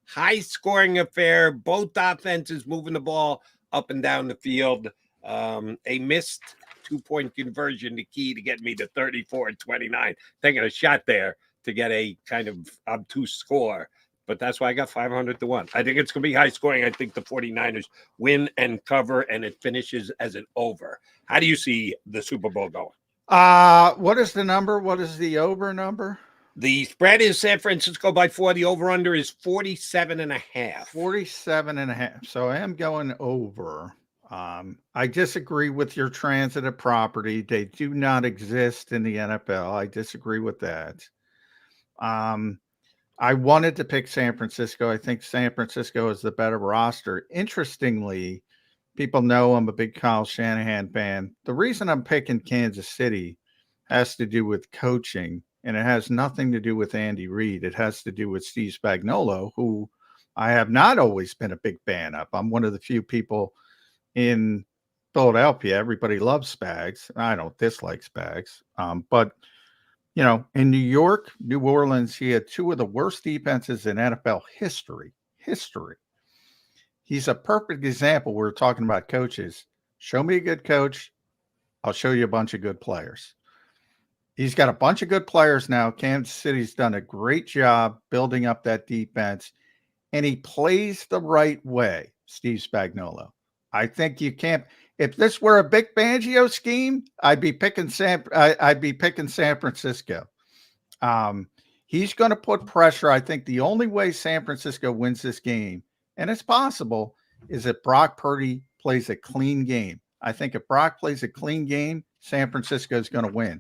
High-scoring affair, both offenses moving the ball up and down the field. A missed two-point conversion, the key to get me to 34-29. Taking a shot there to get a kind of obtuse score. But that's why I got 500-1. I think it's going to be high scoring. I think the 49ers win and cover, and it finishes as an over. How do you see the Super Bowl going? What is the number? What is the over number? The spread is San Francisco by 4. The over-under is 47.5. 47.5. So I am going over. I disagree with your transitive property. They do not exist in the NFL. I disagree with that. I wanted to pick San Francisco. I think San Francisco is the better roster. Interestingly, people know I'm a big Kyle Shanahan fan. The reason I'm picking Kansas City has to do with coaching, and it has nothing to do with Andy Reid. It has to do with Steve Spagnuolo, who I have not always been a big fan of. I'm one of the few people in Philadelphia. Everybody loves Spags. I don't dislike Spags. But you know, in New York, New Orleans, he had two of the worst defenses in NFL history. he's a perfect example. We're talking about coaches. Show me a good coach. I'll show you a bunch of good players. He's got a bunch of good players now. Kansas City's done a great job building up that defense, and he plays the right way, Steve Spagnuolo. I think you can't. If this were a Vic Fangio scheme, I'd be picking San Francisco. He's going to put pressure. I think the only way San Francisco wins this game, and it's possible, is if Brock Purdy plays a clean game. I think if Brock plays a clean game, San Francisco is going to win.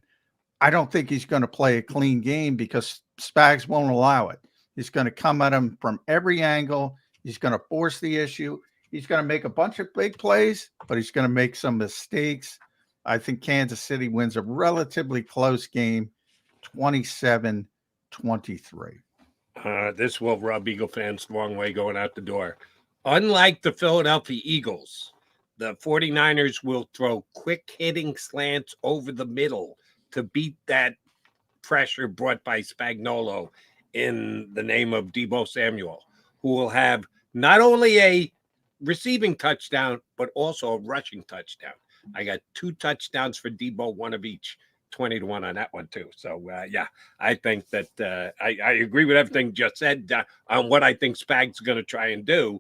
I don't think he's going to play a clean game because Spags won't allow it. He's going to come at him from every angle. He's going to force the issue. He's going to make a bunch of big plays, but he's going to make some mistakes. I think Kansas City wins a relatively close game, 27-23. This will rub Eagle fans the wrong way going out the door. Unlike the Philadelphia Eagles, the 49ers will throw quick-hitting slants over the middle to beat that pressure brought by Spagnuolo in the name of Deebo Samuel, who will have not only a receiving touchdown, but also a rushing touchdown. I got 2 touchdowns for Deebo, 1 of each, 20-1 on that one too. So yeah, I think that I agree with everything just said on what I think Spag's going to try and do.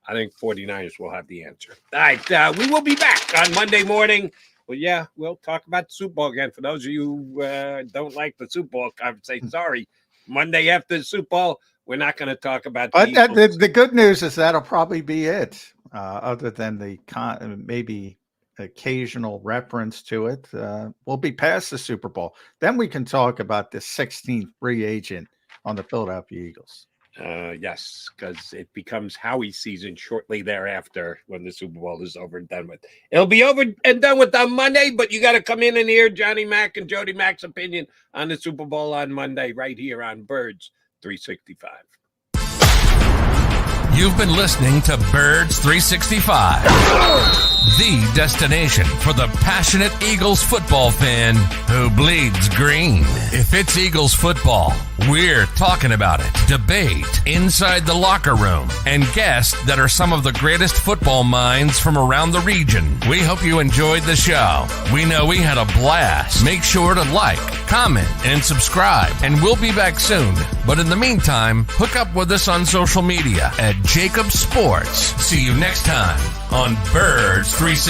I think 49ers will have the answer. All right, we will be back on Monday morning. Well, yeah, we'll talk about the Super Bowl again. For those of you who don't like the Super Bowl conversation, sorry. Monday after the Super Bowl, we're not going to talk about the good news is that'll probably be it, other than the maybe occasional reference to it. We'll be past the Super Bowl. Then we can talk about the 16th free agent on the Philadelphia Eagles. Yes, because it becomes Howie season shortly thereafter when the Super Bowl is over and done with. It'll be over and done with on Monday, but you got to come in and hear Johnny Mac and Jody Mac's opinion on the Super Bowl on Monday right here on Birds 365. You've been listening to Birds 365, the destination for the passionate Eagles football fan who bleeds green. If it's Eagles football, we're talking about it. Debate inside the locker room and guests that are some of the greatest football minds from around the region. We hope you enjoyed the show. We know we had a blast. Make sure to like, comment, and subscribe, and we'll be back soon. But in the meantime, hook up with us on social media at JAKIB Sports. See you next time on Birds 365.